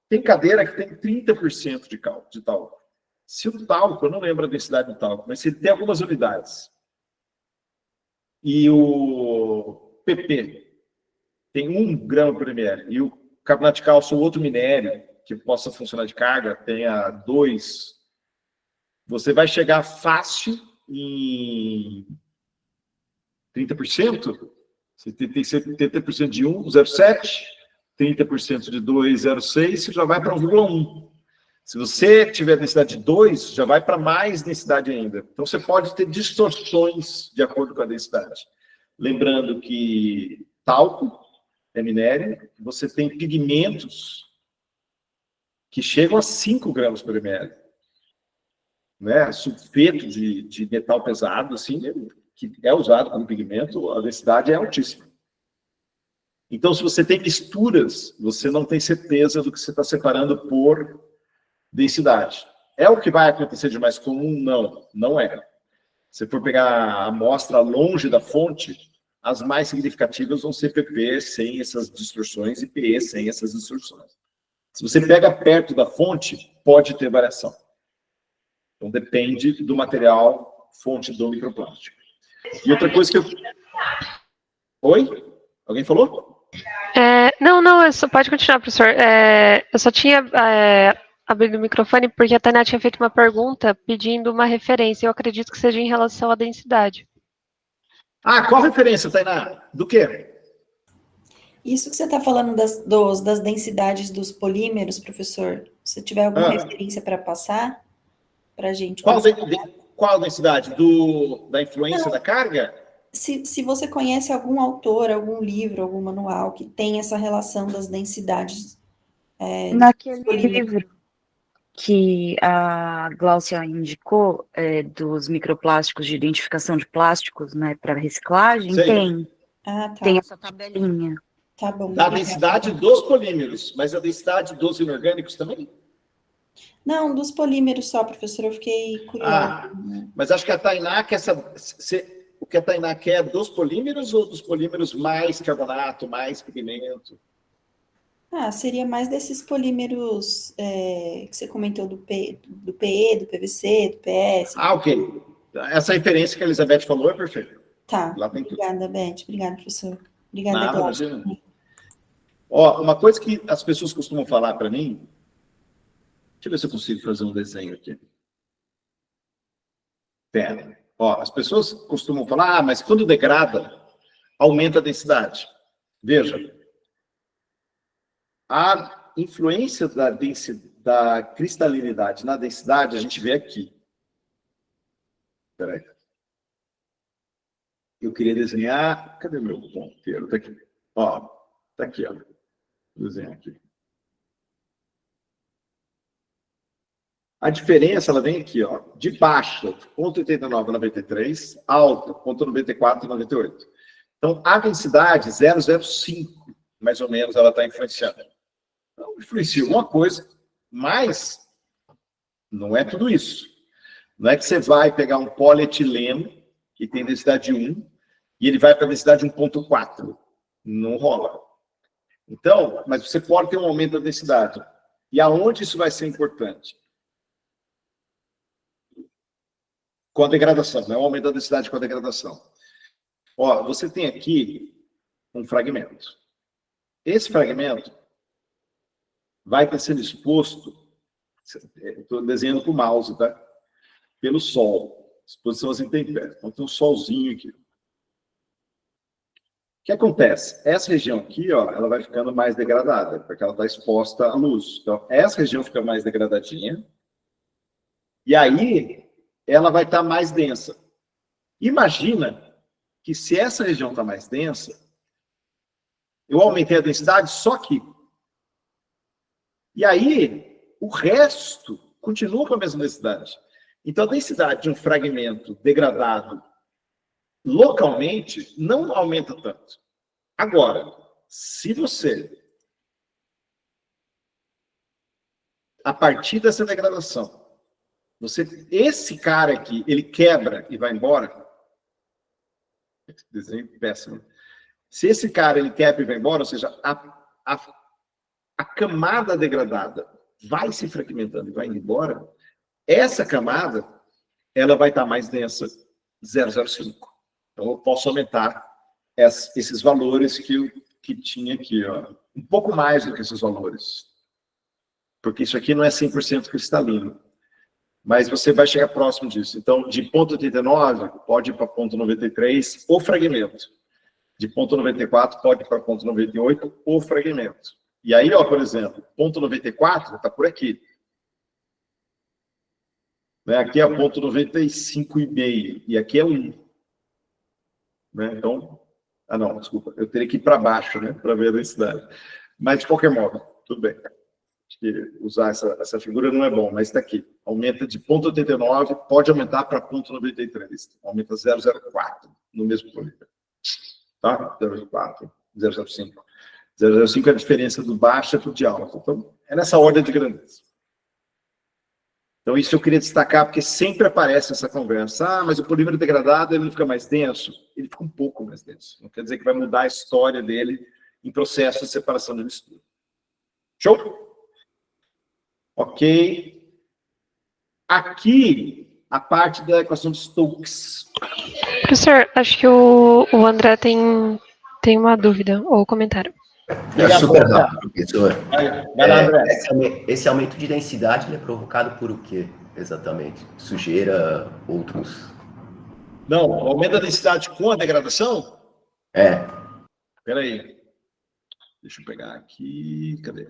Tem cadeira que tem 30% de talco. Se o talco, eu não lembro a densidade do talco, mas ele tem algumas unidades. E o PP tem 1 grama por ml. E o carbonato de cálcio, outro minério que possa funcionar de carga, tenha 2. Você vai chegar fácil em 30%. Você tem 70% de 1, 0,7, 30% de 2, 0,6, você já vai para 1,1. Se você tiver densidade de 2, já vai para mais densidade ainda. Então, você pode ter distorções de acordo com a densidade. Lembrando que talco é minério, você tem pigmentos que chegam a 5 gramas por ml. Né? Sulfeto de metal pesado, assim, que é usado como pigmento, a densidade é altíssima. Então, se você tem misturas, você não tem certeza do que você está separando por densidade. É o que vai acontecer de mais comum? Não, não é. Se for pegar a amostra longe da fonte, as mais significativas vão ser PP sem essas distorções e PE sem essas distorções. Se você pega perto da fonte, pode ter variação. Então, depende do material fonte do microplástico. E outra coisa que eu... Oi? Alguém falou? Não, pode continuar, professor. Eu só tinha abrido o microfone porque a Tainá tinha feito uma pergunta pedindo uma referência. Eu acredito que seja em relação à densidade. Qual referência, Tainá? Do quê? Isso que você está falando das densidades dos polímeros, professor, se tiver alguma referência para passar para a gente. Qual densidade? Da influência da carga? Se você conhece algum autor, algum livro, algum manual que tem essa relação das densidades. Naquele livro que a Gláucia indicou, dos microplásticos, de identificação de plásticos, né, para reciclagem, tem. Tá. Tem essa tabelinha. Tá bom. Da densidade dos polímeros, mas a densidade dos inorgânicos também? Não, dos polímeros só, professor, eu fiquei curiosa. Mas acho que a Tainá quer o que a Tainá quer é dos polímeros ou dos polímeros mais carbonato, mais pigmento? Seria mais desses polímeros que você comentou do PE, do PVC, do PS. Ok. Essa referência que a Elizabeth falou é perfeita. Tá. Lá tem tudo. Obrigada, Beth. Obrigada, professor. Obrigada, Nada, Gláucia. imagina. Uma coisa que as pessoas costumam falar para mim... Deixa eu ver se eu consigo fazer um desenho aqui. Pera. As pessoas costumam falar, mas quando degrada, aumenta a densidade. Veja. A influência da cristalinidade na densidade, a gente vê aqui. Espera aí. Eu queria desenhar... Cadê meu ponteiro? Está aqui. Está aqui, ó. Vou desenhar aqui. A diferença, ela vem aqui, ó. De baixa, 0,89 a 93, alta, 0,94 a 98. Então, a densidade, 0,05, mais ou menos, ela está influenciando. Então, influencia uma coisa, mas não é tudo isso. Não é que você vai pegar um polietileno, que tem densidade 1, e ele vai para a densidade 1,4. Não rola. Então, mas você pode ter um aumento da densidade. E aonde isso vai ser importante? Com a degradação, né? O aumento da densidade com a degradação. Você tem aqui um fragmento. Esse fragmento vai estar sendo exposto, estou desenhando com o mouse, tá? Pelo sol. Exposição às intempéries. Então tem um solzinho aqui. que acontece? Essa região aqui, ó, ela vai ficando mais degradada, porque ela está exposta à luz. Então, essa região fica mais degradadinha, e aí ela vai estar mais densa. Imagina que se essa região está mais densa, eu aumentei a densidade só aqui. E aí, o resto continua com a mesma densidade. Então, a densidade de um fragmento degradado localmente não aumenta tanto. Agora, se você, a partir dessa degradação, esse cara aqui, ele quebra e vai embora, desenho péssimo. Se esse cara ele quebra e vai embora, ou seja, a camada degradada vai se fragmentando e vai indo embora, essa camada ela vai estar mais densa, 0,05. Então eu posso aumentar esses valores que tinha aqui, ó, um pouco mais do que esses valores. Porque isso aqui não é 100% cristalino. Mas você vai chegar próximo disso. Então, de ponto 89, pode ir para ponto 93, o fragmento. De ponto 94, pode ir para ponto 98, o fragmento. E aí, ó, por exemplo, ponto 94 está por aqui. Né? Aqui é ponto 95,5, e aqui é 1. Né? Então, não, desculpa, eu teria que ir para baixo, né, para ver a densidade. Mas, de qualquer modo, tudo bem. Acho que usar essa figura não é bom, mas está aqui. Aumenta de ponto 89, pode aumentar para ponto 93. Aumenta 0,04 no mesmo polígono. Tá? 0,04, 0,05. 0,05 é a diferença do baixo para o de alto. Então, é nessa ordem de grandeza. Então, isso eu queria destacar, porque sempre aparece essa conversa. Ah, mas o polímero degradado, ele não fica mais denso? Ele fica um pouco mais denso. Não quer dizer que vai mudar a história dele em processo de separação de mistura. Show? Ok. Aqui, a parte da equação de Stokes. Professor, acho que o André tem uma dúvida ou comentário. É super rápido, professor. Vai lá, André. Esse aumento de densidade ele é provocado por o quê, exatamente? Sujeira, outros... Não, aumenta a densidade com a degradação? É. Espera aí. Deixa eu pegar aqui. Cadê?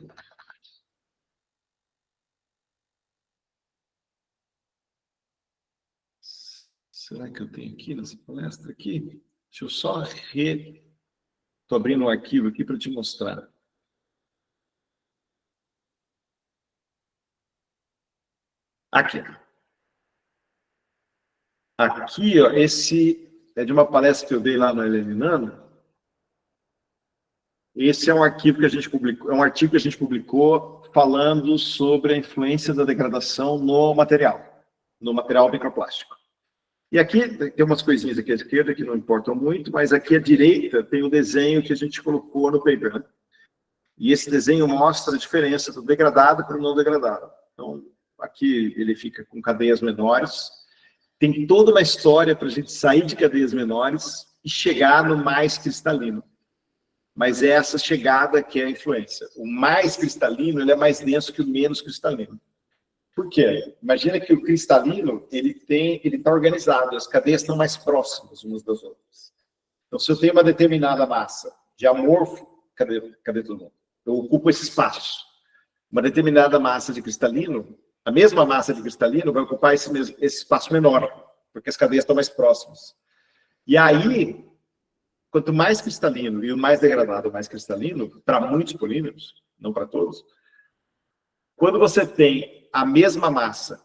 Será que eu tenho aqui nessa palestra aqui? Deixa eu só Estou abrindo um arquivo aqui para te mostrar. Aqui. Aqui, ó, esse é de uma palestra que eu dei lá no LN Nano. Esse é um arquivo que a gente publicou, é um artigo que a gente publicou falando sobre a influência da degradação no material microplástico. E aqui tem umas coisinhas aqui à esquerda que não importam muito, mas aqui à direita tem o desenho que a gente colocou no paper. Né? E esse desenho mostra a diferença do degradado para o não degradado. Então, aqui ele fica com cadeias menores. Tem toda uma história para a gente sair de cadeias menores e chegar no mais cristalino. Mas é essa chegada que é a influência. O mais cristalino ele é mais denso que o menos cristalino. Por quê? Imagina que o cristalino ele está organizado, as cadeias estão mais próximas umas das outras. Então, se eu tenho uma determinada massa de amorfo, cadê todo mundo? Eu ocupo esse espaço. Uma determinada massa de cristalino, a mesma massa de cristalino vai ocupar esse espaço menor, porque as cadeias estão mais próximas. E aí, quanto mais cristalino e o mais degradado, mais cristalino, para muitos polímeros, não para todos, quando você tem a mesma massa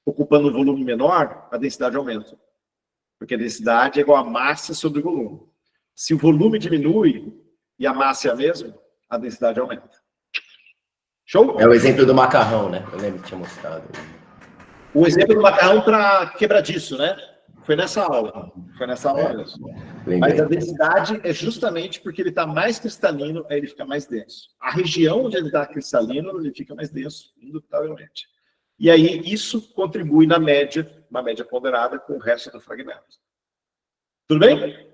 ocupando um volume menor, a densidade aumenta. Porque a densidade é igual a massa sobre o volume. Se o volume diminui e a massa é a mesma, a densidade aumenta. Show? É o exemplo do macarrão, né? Eu lembro que tinha mostrado. O exemplo do macarrão para quebradiço, né? Foi nessa aula. Foi nessa aula mesmo. Mas a densidade é justamente porque ele está mais cristalino, aí ele fica mais denso. A região onde ele está cristalino, ele fica mais denso, indubitavelmente. E aí isso contribui na média, uma média ponderada com o resto do fragmento. Tudo bem?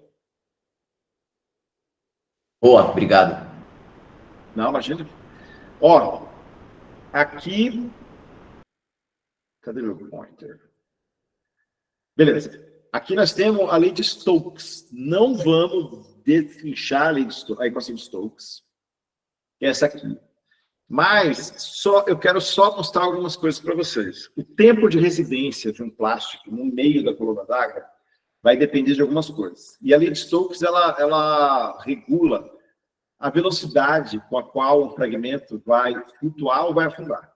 Boa, obrigado. Não, imagina. Ó, aqui... Cadê meu pointer? Beleza. Aqui nós temos a lei de Stokes. Não vamos destrinchar a equação de Stokes, que é essa aqui. Mas eu quero só mostrar algumas coisas para vocês. O tempo de residência de um plástico no meio da coluna d'água vai depender de algumas coisas. E a lei de Stokes, ela regula a velocidade com a qual o fragmento vai flutuar ou vai afundar.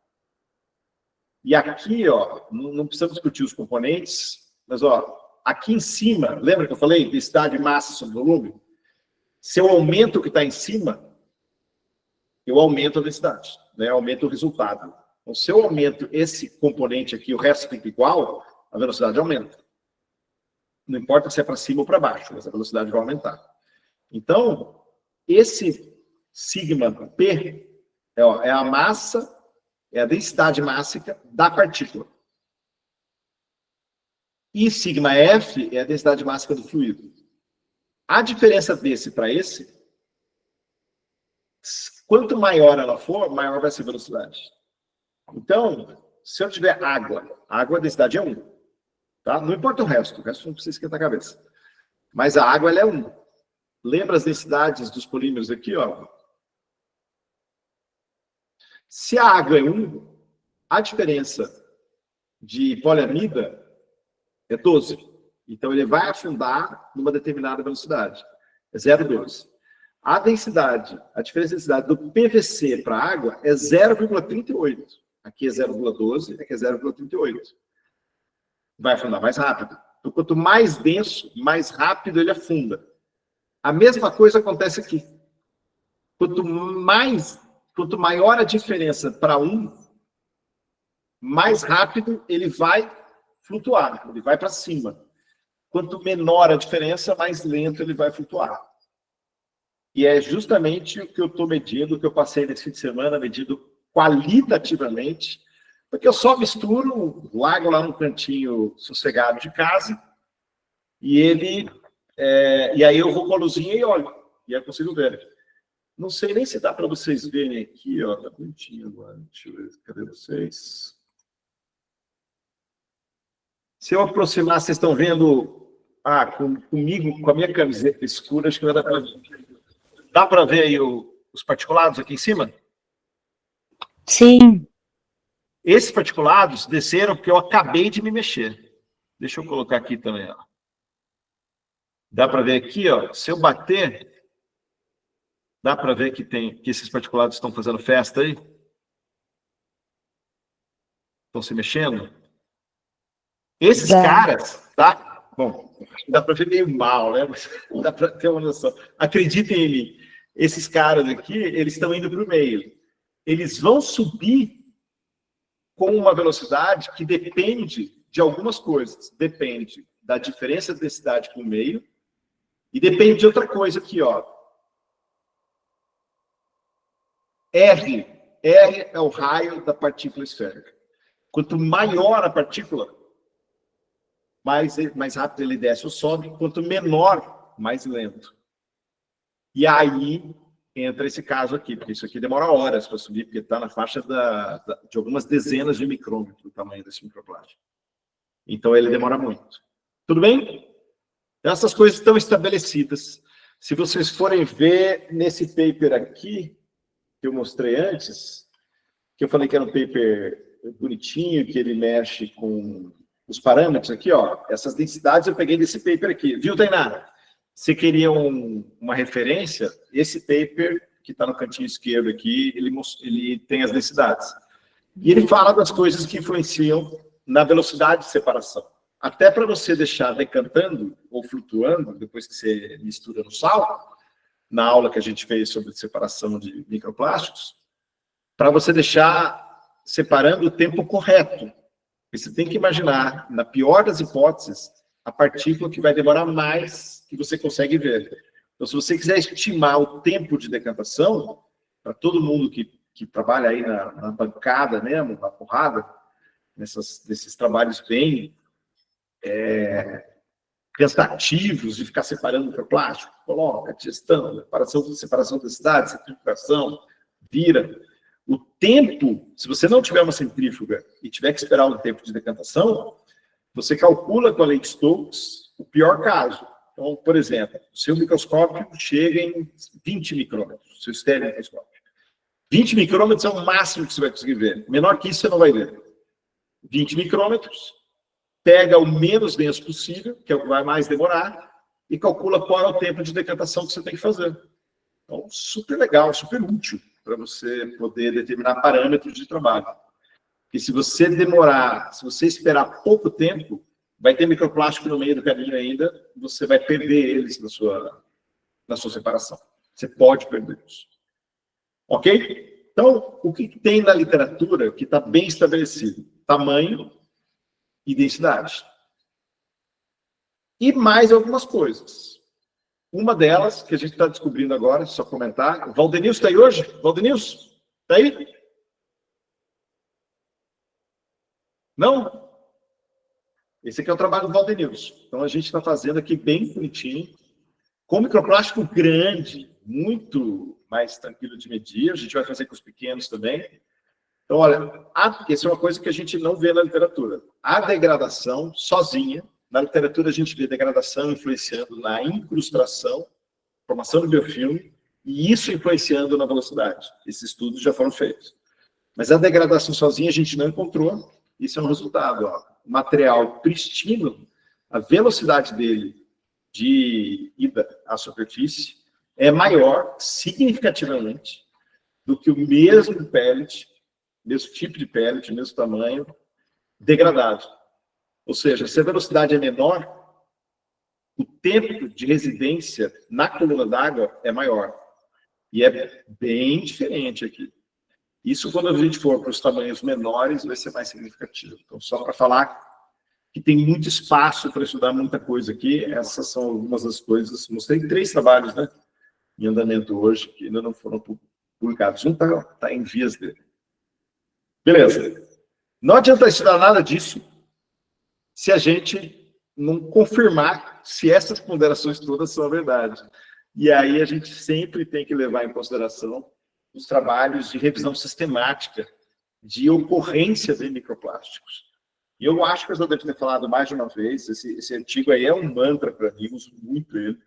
E aqui, ó, não precisamos discutir os componentes, mas, ó, aqui em cima, lembra que eu falei? Densidade, massa sobre volume? Se eu aumento o que está em cima, eu aumento a densidade, né? Aumento o resultado. Então, se eu aumento esse componente aqui, o resto fica igual, a velocidade aumenta. Não importa se é para cima ou para baixo, mas a velocidade vai aumentar. Então, esse sigma P é a massa, é a densidade mássica da partícula. E sigma F é a densidade mássica do fluido. A diferença desse para esse, quanto maior ela for, maior vai ser a velocidade. Então, se eu tiver água, a densidade é 1. Tá? Não importa o resto não precisa esquentar a cabeça. Mas a água, ela é 1. Lembra as densidades dos polímeros aqui, ó? Se a água é 1, a diferença de poliamida é 12. Então, ele vai afundar numa determinada velocidade. É 0,12. A densidade, a diferença de densidade do PVC para a água é 0,38. Aqui é 0,12, aqui é 0,38. Vai afundar mais rápido. Então, quanto mais denso, mais rápido ele afunda. A mesma coisa acontece aqui. Quanto maior a diferença para mais rápido ele vai flutuar, ele vai para cima. Quanto menor a diferença, mais lento ele vai flutuar. E é justamente o que eu estou medindo, o que eu passei nesse fim de semana, medindo qualitativamente, porque eu só misturo, largo lá no cantinho sossegado de casa, e aí eu vou com a luzinha e olho, e aí eu consigo ver. Não sei nem se dá para vocês verem aqui, ó, tá bonitinho agora, deixa eu ver, cadê vocês? Se eu aproximar, vocês estão vendo, comigo, com a minha camiseta escura, acho que vai dar para ver. Dá para ver aí os particulados aqui em cima? Sim. Esses particulados desceram porque eu acabei de me mexer. Deixa eu colocar aqui também, ó. Dá para ver aqui, ó, se eu bater, dá para ver que esses particulados estão fazendo festa aí? Estão se mexendo? Esses caras, tá? Bom, dá para ver meio mal, né? Mas dá para ter uma noção. Acreditem em mim, esses caras aqui, eles estão indo para o meio. Eles vão subir com uma velocidade que depende de algumas coisas. Depende da diferença de densidade com o meio e depende de outra coisa aqui, ó. R é o raio da partícula esférica. Quanto maior a partícula, mais rápido ele desce ou sobe. Quanto menor, mais lento. E aí entra esse caso aqui, porque isso aqui demora horas para subir, porque está na faixa de algumas dezenas de micrômetros o tamanho desse microplástico. Então ele demora muito. Tudo bem? Essas coisas estão estabelecidas. Se vocês forem ver nesse paper aqui, que eu mostrei antes, que eu falei que era um paper bonitinho, que ele mexe com os parâmetros aqui, ó, essas densidades eu peguei desse paper aqui. Viu, Tainara? Se queria uma referência, esse paper, que está no cantinho esquerdo aqui, ele tem as densidades. E ele fala das coisas que influenciam na velocidade de separação. Até para você deixar decantando ou flutuando, depois que você mistura no sal, na aula que a gente fez sobre separação de microplásticos, para você deixar separando o tempo correto. E você tem que imaginar, na pior das hipóteses, a partícula que vai demorar mais que você consegue ver. Então, se você quiser estimar o tempo de decantação, para todo mundo que trabalha aí na bancada mesmo, na porrada, nesses trabalhos bem cansativos de ficar separando microplástico, coloca, testando, separação de densidade, centrifugação, vira. O tempo, se você não tiver uma centrífuga e tiver que esperar um tempo de decantação, você calcula com a lei de Stokes o pior caso. Então, por exemplo, o seu microscópio chega em 20 micrômetros, seu estéreo microscópio. 20 micrômetros é o máximo que você vai conseguir ver. Menor que isso, você não vai ver. 20 micrômetros, pega o menos denso possível, que é o que vai mais demorar, e calcula qual é o tempo de decretação que você tem que fazer. Então, super legal, super útil para você poder determinar parâmetros de trabalho. Porque se você demorar, se você esperar pouco tempo, vai ter microplástico no meio do caminho ainda, você vai perder eles na sua separação. Você pode perder isso. Ok? Então, o que tem na literatura que está bem estabelecido? Tamanho e densidade. E mais algumas coisas. Uma delas, que a gente está descobrindo agora, só comentar. Valdenilson está aí hoje? Valdenilson? Está aí? Não? Esse aqui é o trabalho do Valdenilson. Então, a gente está fazendo aqui bem bonitinho, com microplástico grande, muito mais tranquilo de medir. A gente vai fazer com os pequenos também. Então, olha, essa é uma coisa que a gente não vê na literatura. A degradação sozinha, na literatura a gente vê degradação influenciando na incrustação, formação do biofilme, e isso influenciando na velocidade. Esses estudos já foram feitos. Mas a degradação sozinha a gente não encontrou. Isso é um resultado. Ó. O material pristino, a velocidade dele de ida à superfície é maior, significativamente, do que o mesmo pellet, mesmo tipo de pellet, mesmo tamanho, degradado. Ou seja, se a velocidade é menor, o tempo de residência na coluna d'água é maior. E é bem diferente aqui. Isso, quando a gente for para os tamanhos menores, vai ser mais significativo. Então, só para falar que tem muito espaço para estudar muita coisa aqui, essas são algumas das coisas. Mostrei 3 trabalhos, né, em andamento hoje, que ainda não foram publicados. Um está em vias dele. Beleza. Não adianta estudar nada disso se a gente não confirmar se essas ponderações todas são a verdade. E aí a gente sempre tem que levar em consideração os trabalhos de revisão sistemática de ocorrência de microplásticos. E eu acho que eu já devo ter falado mais de uma vez, esse artigo aí é um mantra para mim, uso muito ele,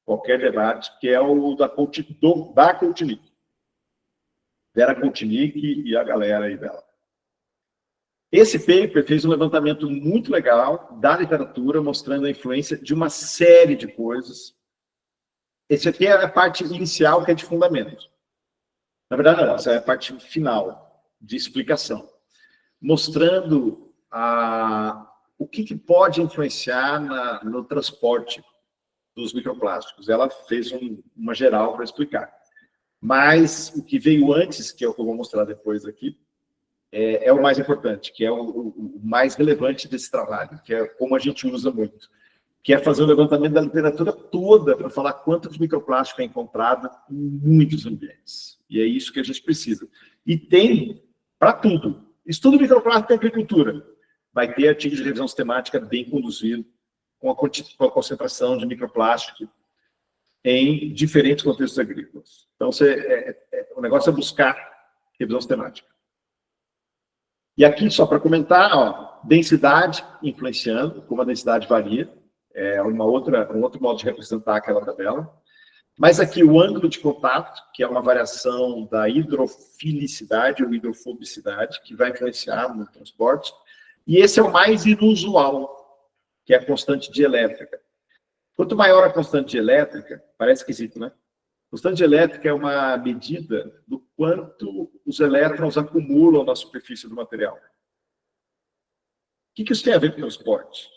qualquer debate, que é o da Koutnik. Vera Koutnik e a galera aí dela. Esse paper fez um levantamento muito legal da literatura, mostrando a influência de uma série de coisas. Esse aqui é a parte inicial, que é de fundamento. Na verdade, não, essa é a parte final, de explicação. Mostrando o que pode influenciar no transporte dos microplásticos. Ela fez uma geral para explicar. Mas o que veio antes, que é o que eu vou mostrar depois aqui, é o mais importante, que é o mais relevante desse trabalho, que é como a gente usa muito, que é fazer o levantamento da literatura toda para falar quanto de microplástico é encontrado em muitos ambientes. E é isso que a gente precisa. E tem para tudo. Estudo microplástico em agricultura. Vai ter artigo de revisão sistemática bem conduzido, com a concentração de microplástico em diferentes contextos agrícolas. Então, o negócio é buscar revisão sistemática. E aqui, só para comentar, ó, densidade influenciando, como a densidade varia, é um outro modo de representar aquela tabela. Mas aqui o ângulo de contato, que é uma variação da hidrofilicidade ou hidrofobicidade, que vai influenciar no transporte. E esse é o mais inusual, que é a constante dielétrica. Quanto maior a constante dielétrica, parece esquisito, né? A constante dielétrica é uma medida do quanto os elétrons acumulam na superfície do material. O que isso tem a ver com o transporte?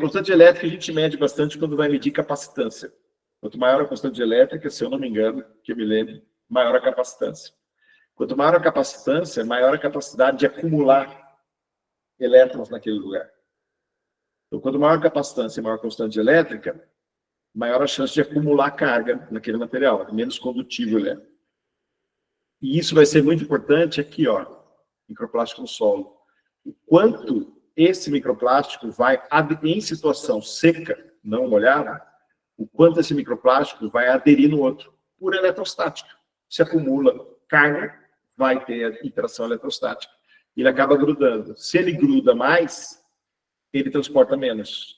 Constante elétrica a gente mede bastante quando vai medir capacitância. Quanto maior a constante elétrica, se eu não me engano, que eu me lembro, maior a capacitância. Quanto maior a capacitância, maior a capacidade de acumular elétrons naquele lugar. Então, quanto maior a capacitância e maior a constante elétrica, maior a chance de acumular carga naquele material, menos condutivo ele é. E isso vai ser muito importante aqui, ó, microplástico no solo. O quanto esse microplástico vai, em situação seca, não molhada, o quanto esse microplástico vai aderir no outro, por eletrostática. Se acumula carga, vai ter interação eletrostática. Ele acaba grudando. Se ele gruda mais, ele transporta menos.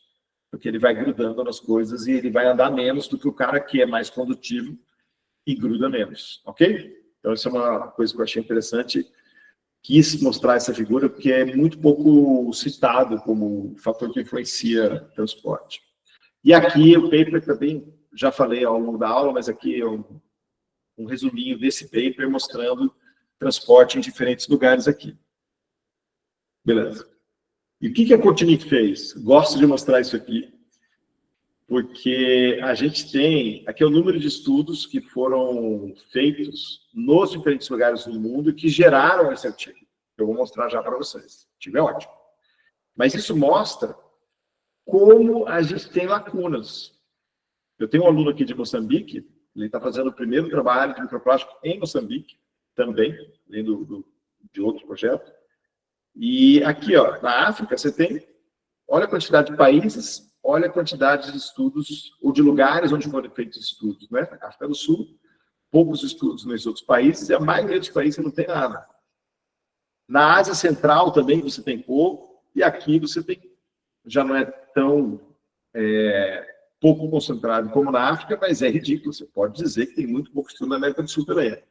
porque ele vai grudando nas coisas e ele vai andar menos do que o cara que é mais condutivo e gruda menos, ok? Então, isso é uma coisa que eu achei interessante. Quis mostrar essa figura porque é muito pouco citado como fator que influencia transporte. E aqui o paper também, já falei ao longo da aula, mas aqui é um resuminho desse paper mostrando transporte em diferentes lugares aqui. Beleza. E o que a Courtney fez? Gosto de mostrar isso aqui, porque a gente tem, aqui é o número de estudos que foram feitos nos diferentes lugares do mundo que geraram esse artigo. Eu vou mostrar já para vocês. O artigo é ótimo. Mas isso mostra como a gente tem lacunas. Eu tenho um aluno aqui de Moçambique, ele está fazendo o primeiro trabalho de microplástico em Moçambique, também, além de outro projeto. E aqui, ó, na África, você tem, olha a quantidade de países, olha a quantidade de estudos, ou de lugares onde foram feitos estudos, né? Na África do Sul, poucos estudos nos outros países, e a maioria dos países não tem nada. Na Ásia Central também você tem pouco, e aqui você tem, já não é tão pouco concentrado como na África, mas é ridículo, você pode dizer que tem muito pouco estudo na América do Sul também.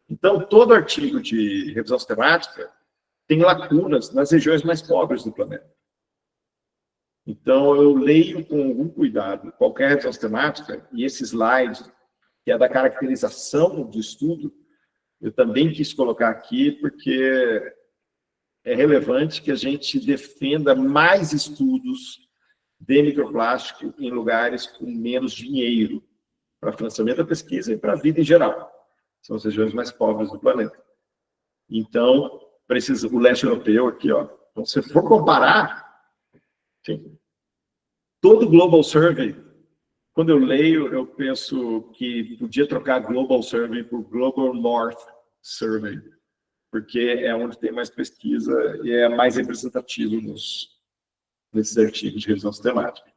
Então, todo artigo de revisão sistemática tem lacunas nas regiões mais pobres do planeta. Então, eu leio com algum cuidado qualquer revisão sistemática, e esse slide, que é da caracterização do estudo, eu também quis colocar aqui, porque é relevante que a gente defenda mais estudos de microplástico em lugares com menos dinheiro para financiamento da pesquisa e para a vida em geral. São as regiões mais pobres do planeta. Então, precisa o leste europeu aqui, ó. Então, se for comparar, sim, todo o Global Survey, quando eu leio, eu penso que podia trocar Global Survey por Global North Survey, porque é onde tem mais pesquisa e é mais representativo nesses artigos de revisão sistemática.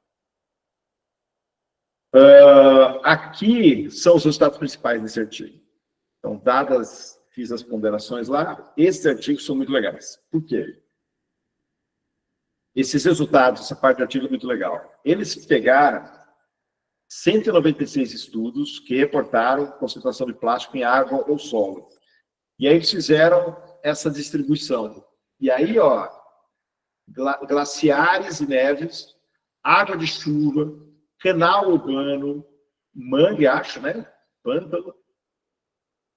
Aqui são os resultados principais desse artigo. Então, fiz as ponderações lá, esses artigos são muito legais. Por quê? Esses resultados, essa parte do artigo é muito legal. Eles pegaram 196 estudos que reportaram concentração de plástico em água ou solo. E aí eles fizeram essa distribuição. E aí, ó, glaciares e neves, água de chuva, canal urbano, mangue, acho, né? Pântano.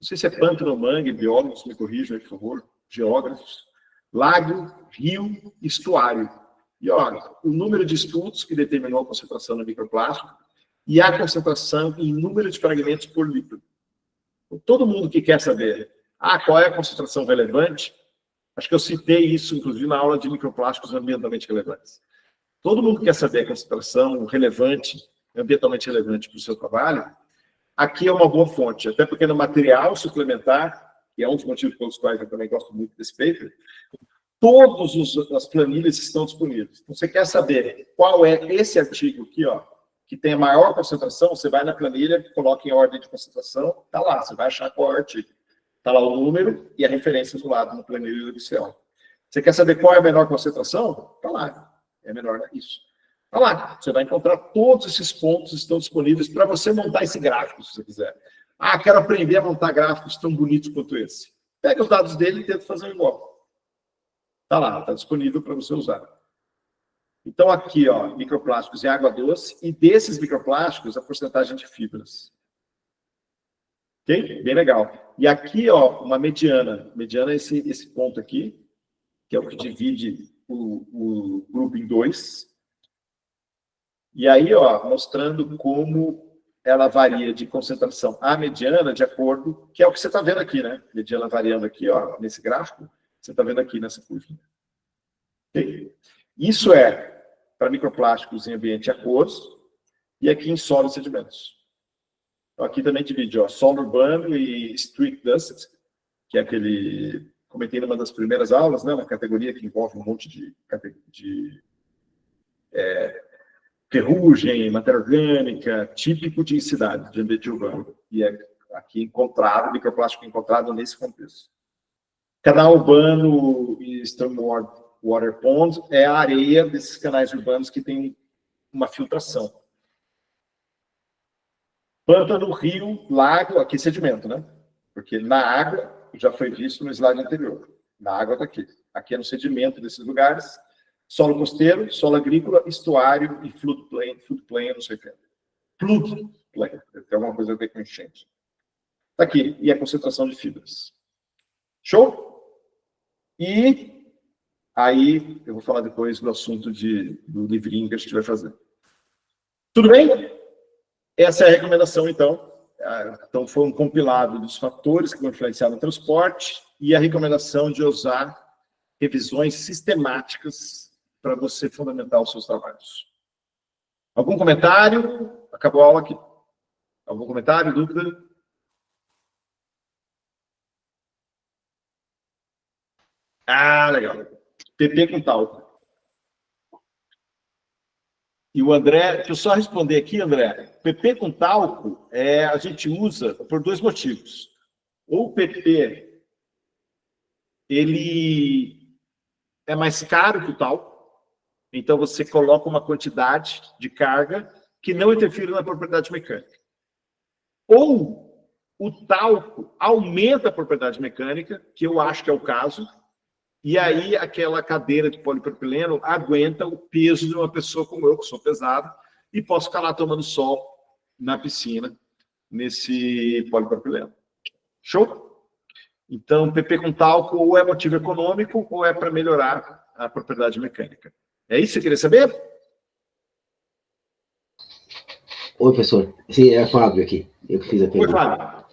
Não sei se é pântano ou mangue, biólogos me corrijam, por favor, geógrafos. Lago, rio, estuário. E olha, o número de estudos que determinou a concentração no microplástico e a concentração em número de fragmentos por litro. Todo mundo que quer saber qual é a concentração relevante, acho que eu citei isso, inclusive, na aula de microplásticos ambientalmente relevantes. Todo mundo quer saber a concentração relevante, ambientalmente relevante para o seu trabalho, aqui é uma boa fonte, até porque no material suplementar, que é um dos motivos pelos quais eu também gosto muito desse paper, todas as planilhas estão disponíveis. Então, você quer saber qual é esse artigo aqui, ó, que tem a maior concentração, você vai na planilha, coloca em ordem de concentração, está lá, você vai achar qual é o artigo. Está lá o número e a referência do lado na planilha do Excel. Você quer saber qual é a menor concentração? Está lá. É menor, né? Isso. Está lá. Você vai encontrar todos esses pontos que estão disponíveis para você montar esse gráfico, se você quiser. Quero aprender a montar gráficos tão bonitos quanto esse. Pega os dados dele e tenta fazer igual. Está lá, está disponível para você usar. Então, aqui, ó, microplásticos em água doce, e desses microplásticos, a porcentagem de fibras. Ok? Bem legal. E aqui, ó, uma mediana. Mediana é esse ponto aqui, que é o que divide o grupo em dois. E aí, ó, mostrando como ela varia de concentração à mediana de acordo, que é o que você está vendo aqui, né? Mediana variando aqui, ó, nesse gráfico, você está vendo aqui nessa curva. Okay? Isso é para microplásticos em ambiente aquoso e aqui em solo e sedimentos. Então, aqui também divide, ó, solo urbano e street dust, que é aquele, comentei numa das primeiras aulas, né, uma categoria que envolve um monte de ferrugem, matéria orgânica, típico de cidade, de ambiente urbano. E é aqui encontrado, microplástico encontrado nesse contexto. Canal urbano e stormwater pond é a areia desses canais urbanos que tem uma filtração. Pântano, rio, lago, aqui sedimento, né? Porque na água, já foi visto no slide anterior. Na água está aqui. Aqui é no sedimento desses lugares. Solo costeiro, solo agrícola, estuário e floodplain, não sei o que é. Floodplain, tem alguma coisa a ver com enchente. Está aqui, e a concentração de fibras. Show? E aí, eu vou falar depois do assunto do livrinho que a gente vai fazer. Tudo bem? Essa é a recomendação, então. Então, foi um compilado dos fatores que vão influenciar no transporte e a recomendação de usar revisões sistemáticas para você fundamentar os seus trabalhos. Algum comentário? Acabou a aula aqui. Algum comentário, dúvida? Ah, legal. PP com talco. E o André, deixa eu só responder aqui, André. PP com talco, a gente usa por dois motivos. Ou o PP, ele é mais caro que o talco, então você coloca uma quantidade de carga que não interfere na propriedade mecânica. Ou o talco aumenta a propriedade mecânica, que eu acho que é o caso, e aí aquela cadeira de polipropileno aguenta o peso de uma pessoa como eu, que sou pesado, e posso ficar lá tomando sol na piscina, nesse polipropileno. Show? Então, PP com talco ou é motivo econômico ou é para melhorar a propriedade mecânica. É isso que você queria saber? Oi, professor. Sim, é Fábio aqui. Eu que fiz a pergunta. Oi, Fábio.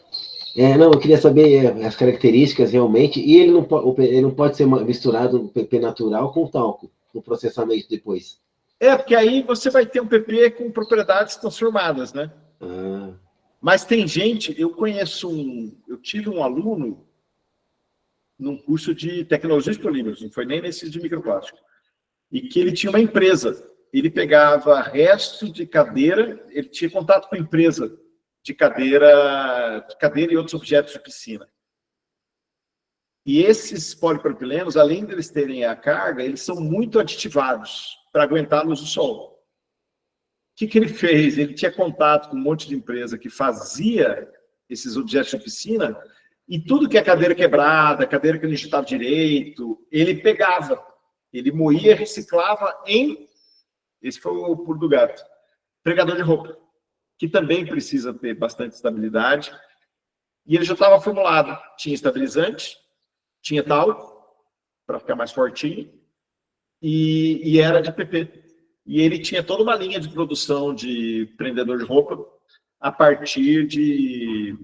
Não, eu queria saber as características realmente, e ele não pode ser misturado o PP natural com o talco, no processamento depois. Porque aí você vai ter um PP com propriedades transformadas, né? Ah. Mas tem gente, eu tive um aluno num curso de tecnologia de polímeros, não foi nem nesse de microplástico, e que ele tinha uma empresa, ele pegava resto de cadeira, ele tinha contato com a empresa de cadeira e outros objetos de piscina. E esses polipropilenos, além de eles terem a carga, eles são muito aditivados para aguentar a luz do sol. O que ele fez? Ele tinha contato com um monte de empresa que fazia esses objetos de piscina, e tudo que é cadeira quebrada, cadeira que não digitava direito, ele pegava, ele moía, reciclava em... Esse foi o pulo do gato. Pregador de roupa, que também precisa ter bastante estabilidade. E ele já estava formulado. Tinha estabilizante, tinha talco, para ficar mais fortinho, e era de PP. E ele tinha toda uma linha de produção de prendedor de roupa a partir de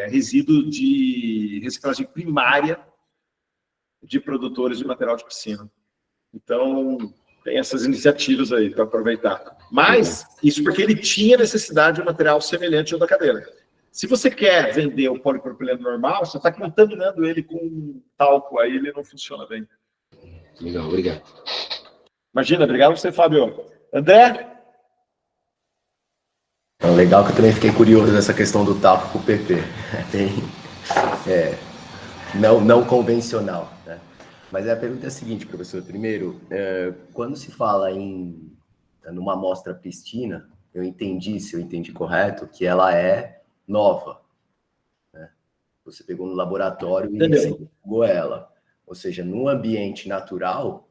resíduo de reciclagem primária de produtores de material de piscina. Então, tem essas iniciativas aí para aproveitar. Mas, isso porque ele tinha necessidade de um material semelhante ao da cadeira. Se você quer vender o polipropileno normal, você está contaminando ele com talco, aí ele não funciona bem. Legal, obrigado. Imagina, obrigado a você, Fábio. André? Legal que eu também fiquei curioso nessa questão do talco com o PP. Não convencional, né? Mas a pergunta é a seguinte, professor. Primeiro, quando se fala numa amostra pristina, se eu entendi correto, que ela é nova, né? Você pegou no laboratório e centrifugou ela. Ou seja, no ambiente natural,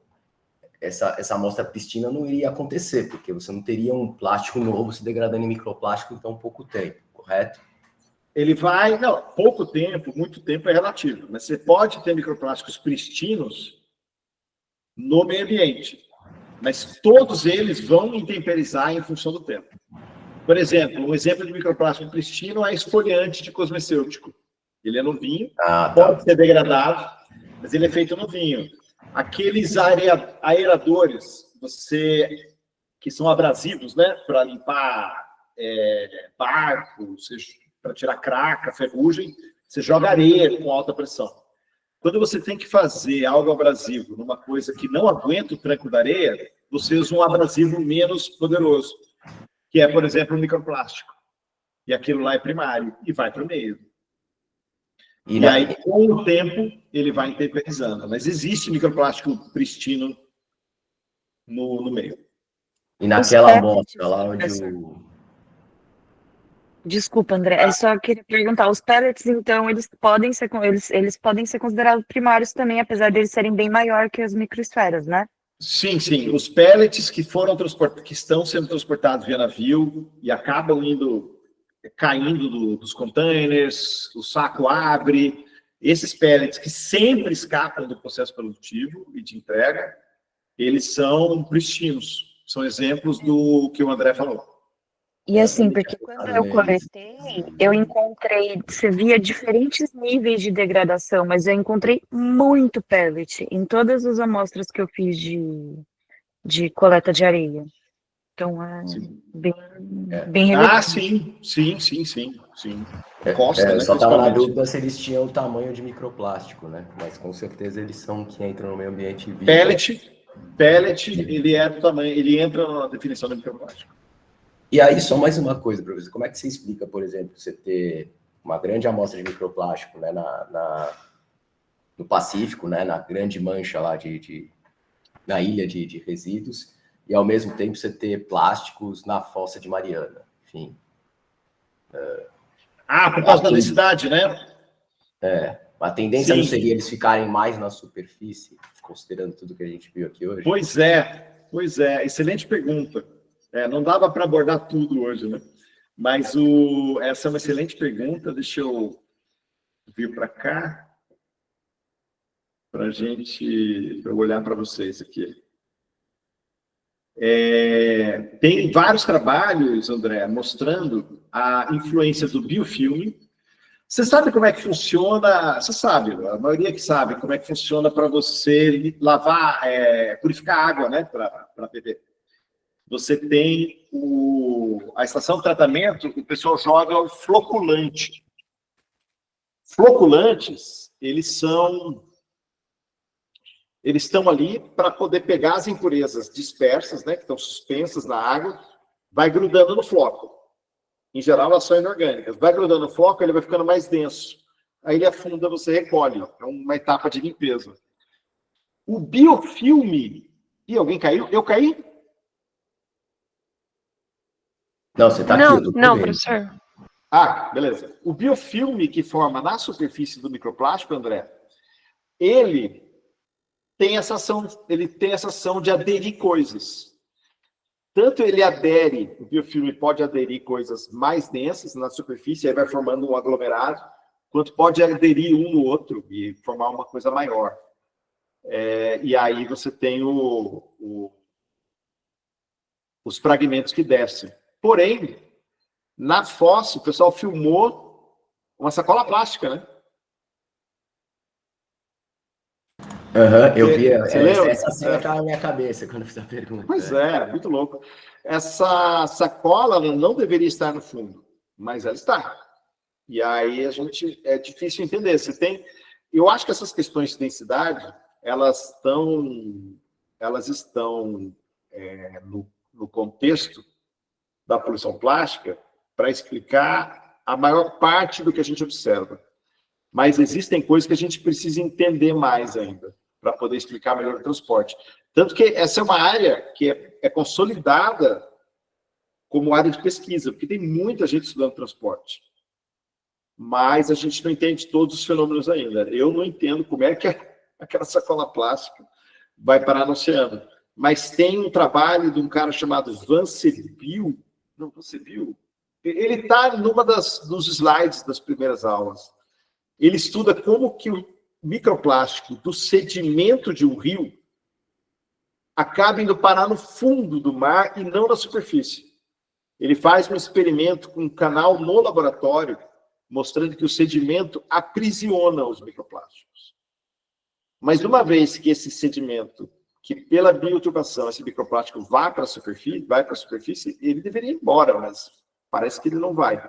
essa amostra pristina não iria acontecer, porque você não teria um plástico novo se degradando em microplástico em tão pouco tempo, correto? Ele vai... Não, pouco tempo, muito tempo é relativo. Mas você pode ter microplásticos pristinos no meio ambiente. Mas todos eles vão intemperizar em função do tempo. Por exemplo, um exemplo de microplástico pristino é esfoliante de cosmecêutico. Ele é no vinho, pode ser degradado, mas ele é feito no vinho. Aqueles aeradores, que são abrasivos, né, para limpar barcos, para tirar craca, ferrugem, você joga areia com alta pressão. Quando você tem que fazer algo abrasivo numa coisa que não aguenta o tranco da areia, você usa um abrasivo menos poderoso, que é, por exemplo, o microplástico. E aquilo lá é primário e vai para o meio. E aí, com o tempo, ele vai intemperizando. Mas existe microplástico pristino no meio. E naquela pellets, amostra lá onde professor. o... Desculpa, André, eu só queria perguntar, os pellets, então, eles podem ser considerados primários também, apesar de eles serem bem maior que as microesferas, né? Sim, sim. Os pellets que foram que estão sendo transportados via navio e acabam caindo dos containers, o saco abre. Esses pellets que sempre escapam do processo produtivo e de entrega, eles são pristinos. São exemplos do que o André falou. E assim, porque quando eu coletei, eu encontrei, você via diferentes níveis de degradação, mas eu encontrei muito pellet em todas as amostras que eu fiz de coleta de areia. Então, Sim. bem relevante. Sim. Costa, né, Eu só estava na principalmente. dúvida se eles tinham o tamanho de microplástico, né? Mas com certeza eles são que entram no meio ambiente vivo. Pellet, ele é do tamanho, ele entra na definição do microplástico. E aí, só mais uma coisa, professor. Como é que você explica, por exemplo, você ter uma grande amostra de microplástico, né, no Pacífico, né, na grande mancha lá na ilha de resíduos, e ao mesmo tempo você ter plásticos na Fossa de Mariana, enfim. Por causa da densidade, né? A tendência Sim. não seria eles ficarem mais na superfície, considerando tudo que a gente viu aqui hoje? Pois é. Excelente pergunta. Não dava para abordar tudo hoje, né? Mas essa é uma excelente pergunta. Deixa eu vir para cá para eu olhar para vocês aqui. Tem vários trabalhos, André, mostrando a influência do biofilme. Você sabe como é que funciona? Você sabe, a maioria que sabe como é que funciona para você lavar, purificar água, né, para beber. Você tem a estação de tratamento, o pessoal joga o floculante. Floculantes, eles estão ali para poder pegar as impurezas dispersas, né, que estão suspensas na água, vai grudando no floco. Em geral, elas são inorgânicas. Vai grudando no floco, ele vai ficando mais denso. Aí ele afunda, você recolhe. É uma etapa de limpeza. O biofilme... Ih, alguém caiu? Eu caí? Não, você está aqui. Não, professor. Beleza. O biofilme que forma na superfície do microplástico, André, ele tem essa ação de aderir coisas. Tanto o biofilme pode aderir coisas mais densas na superfície, aí vai formando um aglomerado, quanto pode aderir um no outro e formar uma coisa maior. E aí você tem os fragmentos que descem. Porém, na fossa, o pessoal filmou uma sacola plástica, né? Eu vi. Essa cena estava na minha cabeça quando eu fiz a pergunta. Pois muito louco. Essa sacola não deveria estar no fundo, mas ela está. E aí é difícil entender. Eu acho que essas questões de densidade, elas estão no contexto da poluição plástica para explicar a maior parte do que a gente observa. Mas existem coisas que a gente precisa entender mais ainda, para poder explicar melhor o transporte. Tanto que essa é uma área que é consolidada como área de pesquisa, porque tem muita gente estudando transporte. Mas a gente não entende todos os fenômenos ainda. Eu não entendo como é que aquela sacola plástica vai parar no oceano. Mas tem um trabalho de um cara chamado Vancebil. Não, Vancebil. Ele está numa dos slides das primeiras aulas. Ele estuda como que o microplástico do sedimento de um rio acaba indo parar no fundo do mar e não na superfície. Ele faz um experimento com um canal no laboratório, mostrando que o sedimento aprisiona os microplásticos. Mas uma vez que esse sedimento, que pela bioturbação, esse microplástico vai para a superfície, ele deveria ir embora, mas parece que ele não vai.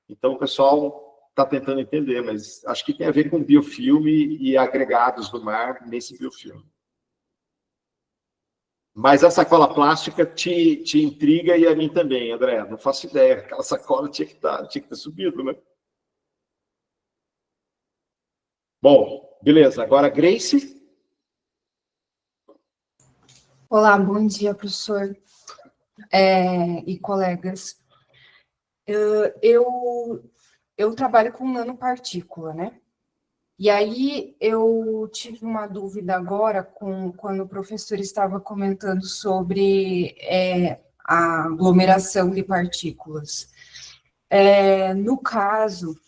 Então o pessoal está tentando entender, mas acho que tem a ver com biofilme e agregados do mar nesse biofilme. Mas a sacola plástica te intriga e a mim também, André. Não faço ideia. Aquela sacola tinha que ter subido, né? Bom, beleza. Agora, Grace. Olá, bom dia, professor. e colegas. Eu trabalho com nanopartícula, né? E aí eu tive uma dúvida agora quando o professor estava comentando sobre a aglomeração de partículas. No caso,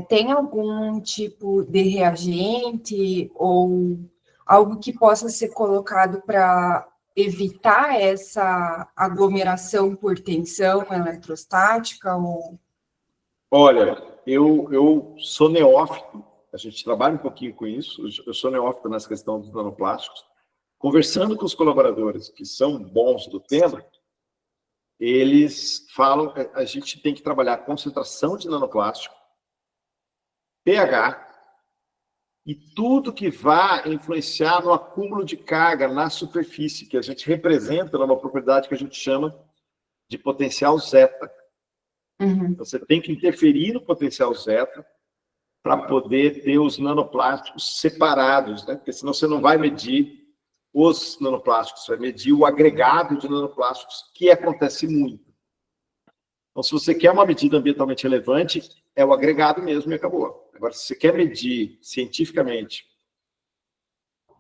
tem algum tipo de reagente ou algo que possa ser colocado para evitar essa aglomeração por tensão eletrostática? Olha, eu sou neófito, a gente trabalha um pouquinho com isso, eu sou neófito nessa questão dos nanoplásticos. Conversando com os colaboradores que são bons do tema, eles falam que a gente tem que trabalhar a concentração de nanoplástico, pH, e tudo que vá influenciar no acúmulo de carga na superfície, que a gente representa numa propriedade que a gente chama de potencial zeta. Uhum. Você tem que interferir no potencial zeta para poder ter os nanoplásticos separados, né? Porque senão você não vai medir os nanoplásticos, você vai medir o agregado de nanoplásticos, que acontece muito. Então, se você quer uma medida ambientalmente relevante, é o agregado mesmo e acabou. Agora, se você quer medir cientificamente,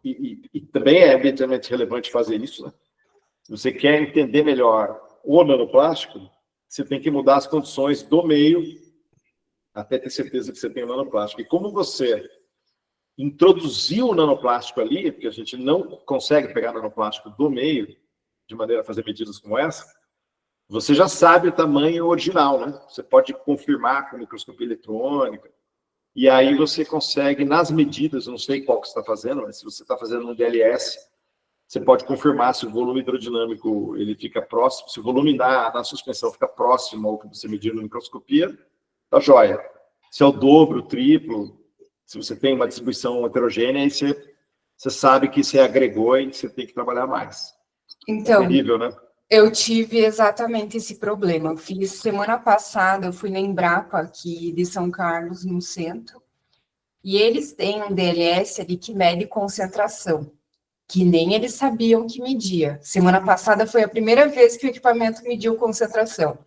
e também é ambientalmente relevante fazer isso, né? Se você quer entender melhor o nanoplástico, você tem que mudar as condições do meio até ter certeza que você tem o nanoplástico. E como você introduziu o nanoplástico ali, porque a gente não consegue pegar nanoplástico do meio, de maneira a fazer medidas como essa, você já sabe o tamanho original, né? Você pode confirmar com microscopia eletrônica, e aí você consegue, nas medidas, eu não sei qual que você está fazendo, mas se você está fazendo um DLS, você pode confirmar se o volume hidrodinâmico ele fica próximo, se o volume na suspensão fica próximo ao que você mediu na microscopia, tá joia. Se é o dobro, o triplo, se você tem uma distribuição heterogênea, aí você sabe que você agregou e você tem que trabalhar mais. Então, é terrível, né? Eu tive exatamente esse problema. Eu fiz semana passada, eu fui na Embrapa aqui de São Carlos, no centro, e eles têm um DLS ali que mede concentração, que nem eles sabiam que media. Semana passada foi a primeira vez que o equipamento mediu concentração.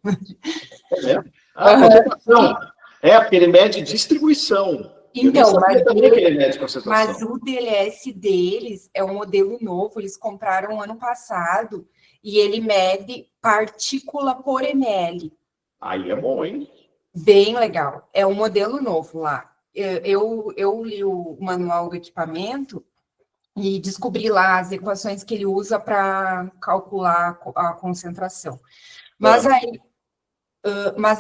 É mesmo? Concentração. Porque ele mede distribuição. Então, mas o DLS deles é um modelo novo, eles compraram ano passado, e ele mede partícula por ml. Aí é bom, hein? Bem legal. É um modelo novo lá. Eu li o manual do equipamento e descobri lá as equações que ele usa para calcular a concentração. Mas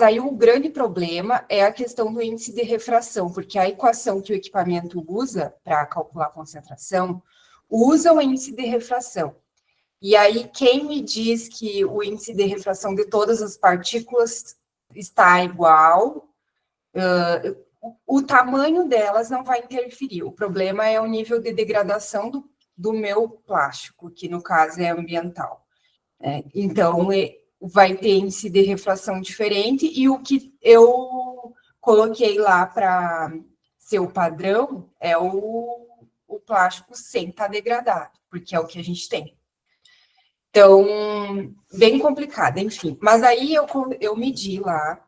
aí o grande problema é a questão do índice de refração, porque a equação que o equipamento usa para calcular a concentração usa o índice de refração. E aí, quem me diz que o índice de refração de todas as partículas está igual, o tamanho delas não vai interferir. O problema é o nível de degradação do meu plástico, que no caso é ambiental. Então, vai ter índice de refração diferente, e o que eu coloquei lá para ser o padrão é o plástico sem estar degradado, porque é o que a gente tem. Então, bem complicado, enfim. Mas aí eu medi lá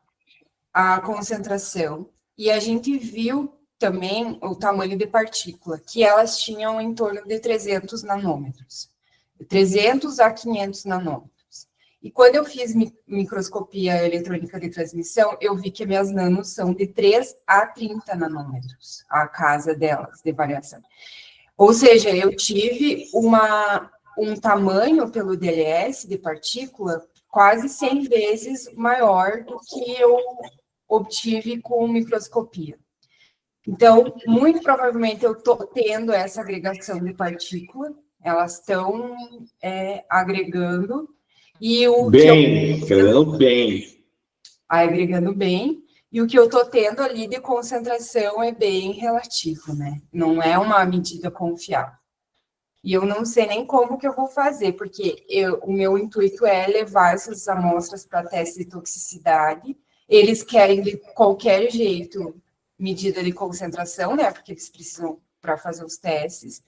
a concentração e a gente viu também o tamanho de partícula, que elas tinham em torno de 300 nanômetros. De 300 a 500 nanômetros. E quando eu fiz microscopia eletrônica de transmissão, eu vi que minhas nanos são de 3 a 30 nanômetros, a casa delas, de variação. Ou seja, eu tive um tamanho pelo DLS de partícula quase 100 vezes maior do que eu obtive com microscopia. Então, muito provavelmente eu estou tendo essa agregação de partícula, elas estão agregando, e agregando bem, e o que eu estou tendo ali de concentração é bem relativo, né? Não é uma medida confiável. E eu não sei nem como que eu vou fazer, porque o meu intuito é levar essas amostras para teste de toxicidade. Eles querem, de qualquer jeito, medida de concentração, né? Porque eles precisam para fazer os testes.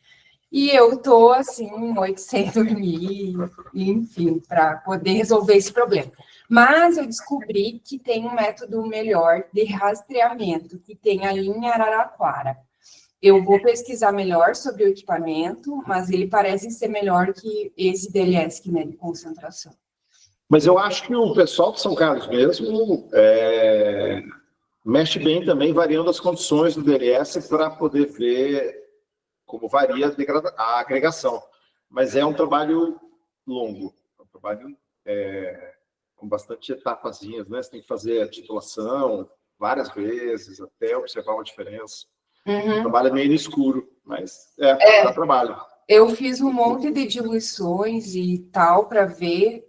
E eu tô, assim, noite sem dormir, enfim, para poder resolver esse problema. Mas eu descobri que tem um método melhor de rastreamento, que tem ali em Araraquara. Eu vou pesquisar melhor sobre o equipamento, mas ele parece ser melhor que esse DLS que mede concentração. Mas eu acho que o pessoal de São Carlos mesmo mexe bem também, variando as condições do DLS para poder ver como varia a agregação. Mas é um trabalho longo, é um trabalho com bastante etapazinhas, né? Você tem que fazer a titulação várias vezes, até observar uma diferença. O trabalho é meio no escuro, mas dá trabalho. Eu fiz um monte de diluições e tal para ver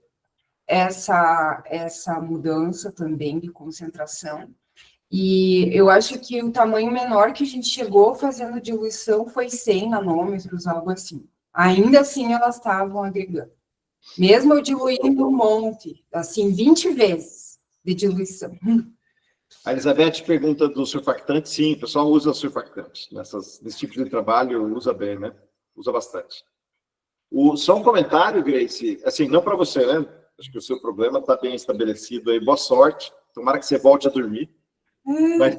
essa mudança também de concentração. E eu acho que o tamanho menor que a gente chegou fazendo diluição foi 100 nanômetros, algo assim. Ainda assim, elas estavam agregando. Mesmo eu diluindo um monte, assim, 20 vezes de diluição. A Elizabeth pergunta do surfactante. Sim, o pessoal usa surfactante. Nesse tipo de trabalho, usa bem, né? Usa bastante. Só um comentário, Grace. Assim, não para você, né? Acho que o seu problema está bem estabelecido aí. Boa sorte. Tomara que você volte a dormir. Mas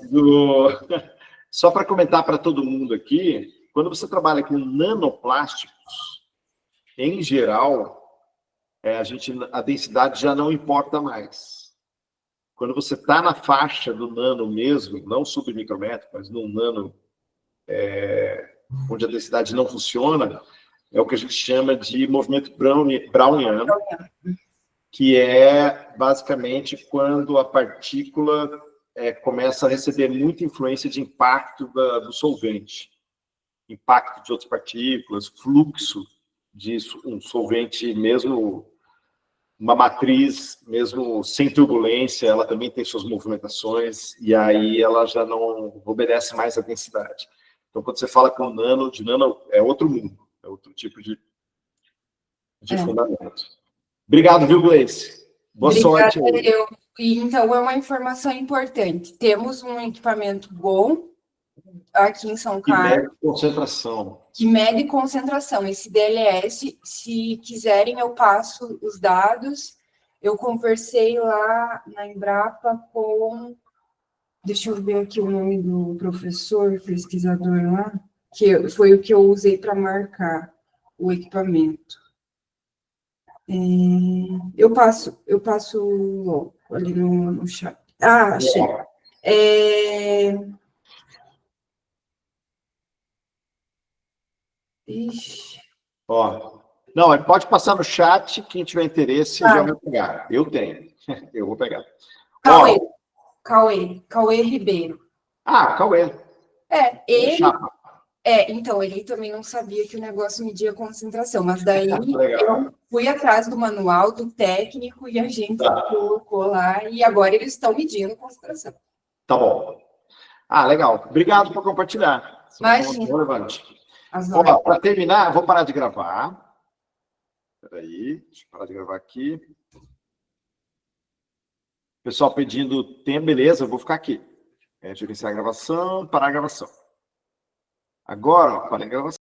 só para comentar para todo mundo aqui, quando você trabalha com nanoplásticos, em geral, a densidade já não importa mais. Quando você está na faixa do nano mesmo, não submicrométrico, mas no nano, onde a densidade não funciona, é o que a gente chama de movimento browniano, que é basicamente quando a partícula começa a receber muita influência de impacto do solvente, impacto de outras partículas, fluxo de um solvente, mesmo uma matriz, mesmo sem turbulência, ela também tem suas movimentações, e aí ela já não obedece mais à densidade. Então, quando você fala com nano, de nano é outro mundo, é outro tipo de fundamento. Obrigado, viu, Gleice? Boa sorte. Então, é uma informação importante. Temos um equipamento bom aqui em São Carlos. Que mede concentração. Que mede concentração. Esse DLS, se quiserem, eu passo os dados. Eu conversei lá na Embrapa com... Deixa eu ver aqui o nome do professor, pesquisador lá, que foi o que eu usei para marcar o equipamento. Eu passo logo ali no chat. Ah, achei. Ixi. Não, pode passar no chat, quem tiver interesse já vai pegar. Eu tenho, eu vou pegar. Cauê Ribeiro. Cauê. Ele... então, ele também não sabia que o negócio media concentração, mas daí eu fui atrás do manual do técnico e a gente colocou lá, e agora eles estão medindo concentração. Tá bom. Legal. Obrigado por compartilhar. Imagina. Para terminar, vou parar de gravar. Espera aí, deixa eu parar de gravar aqui. Pessoal pedindo tempo, beleza, eu vou ficar aqui. Deixa eu iniciar a gravação, parar a gravação. Agora, para a gravação.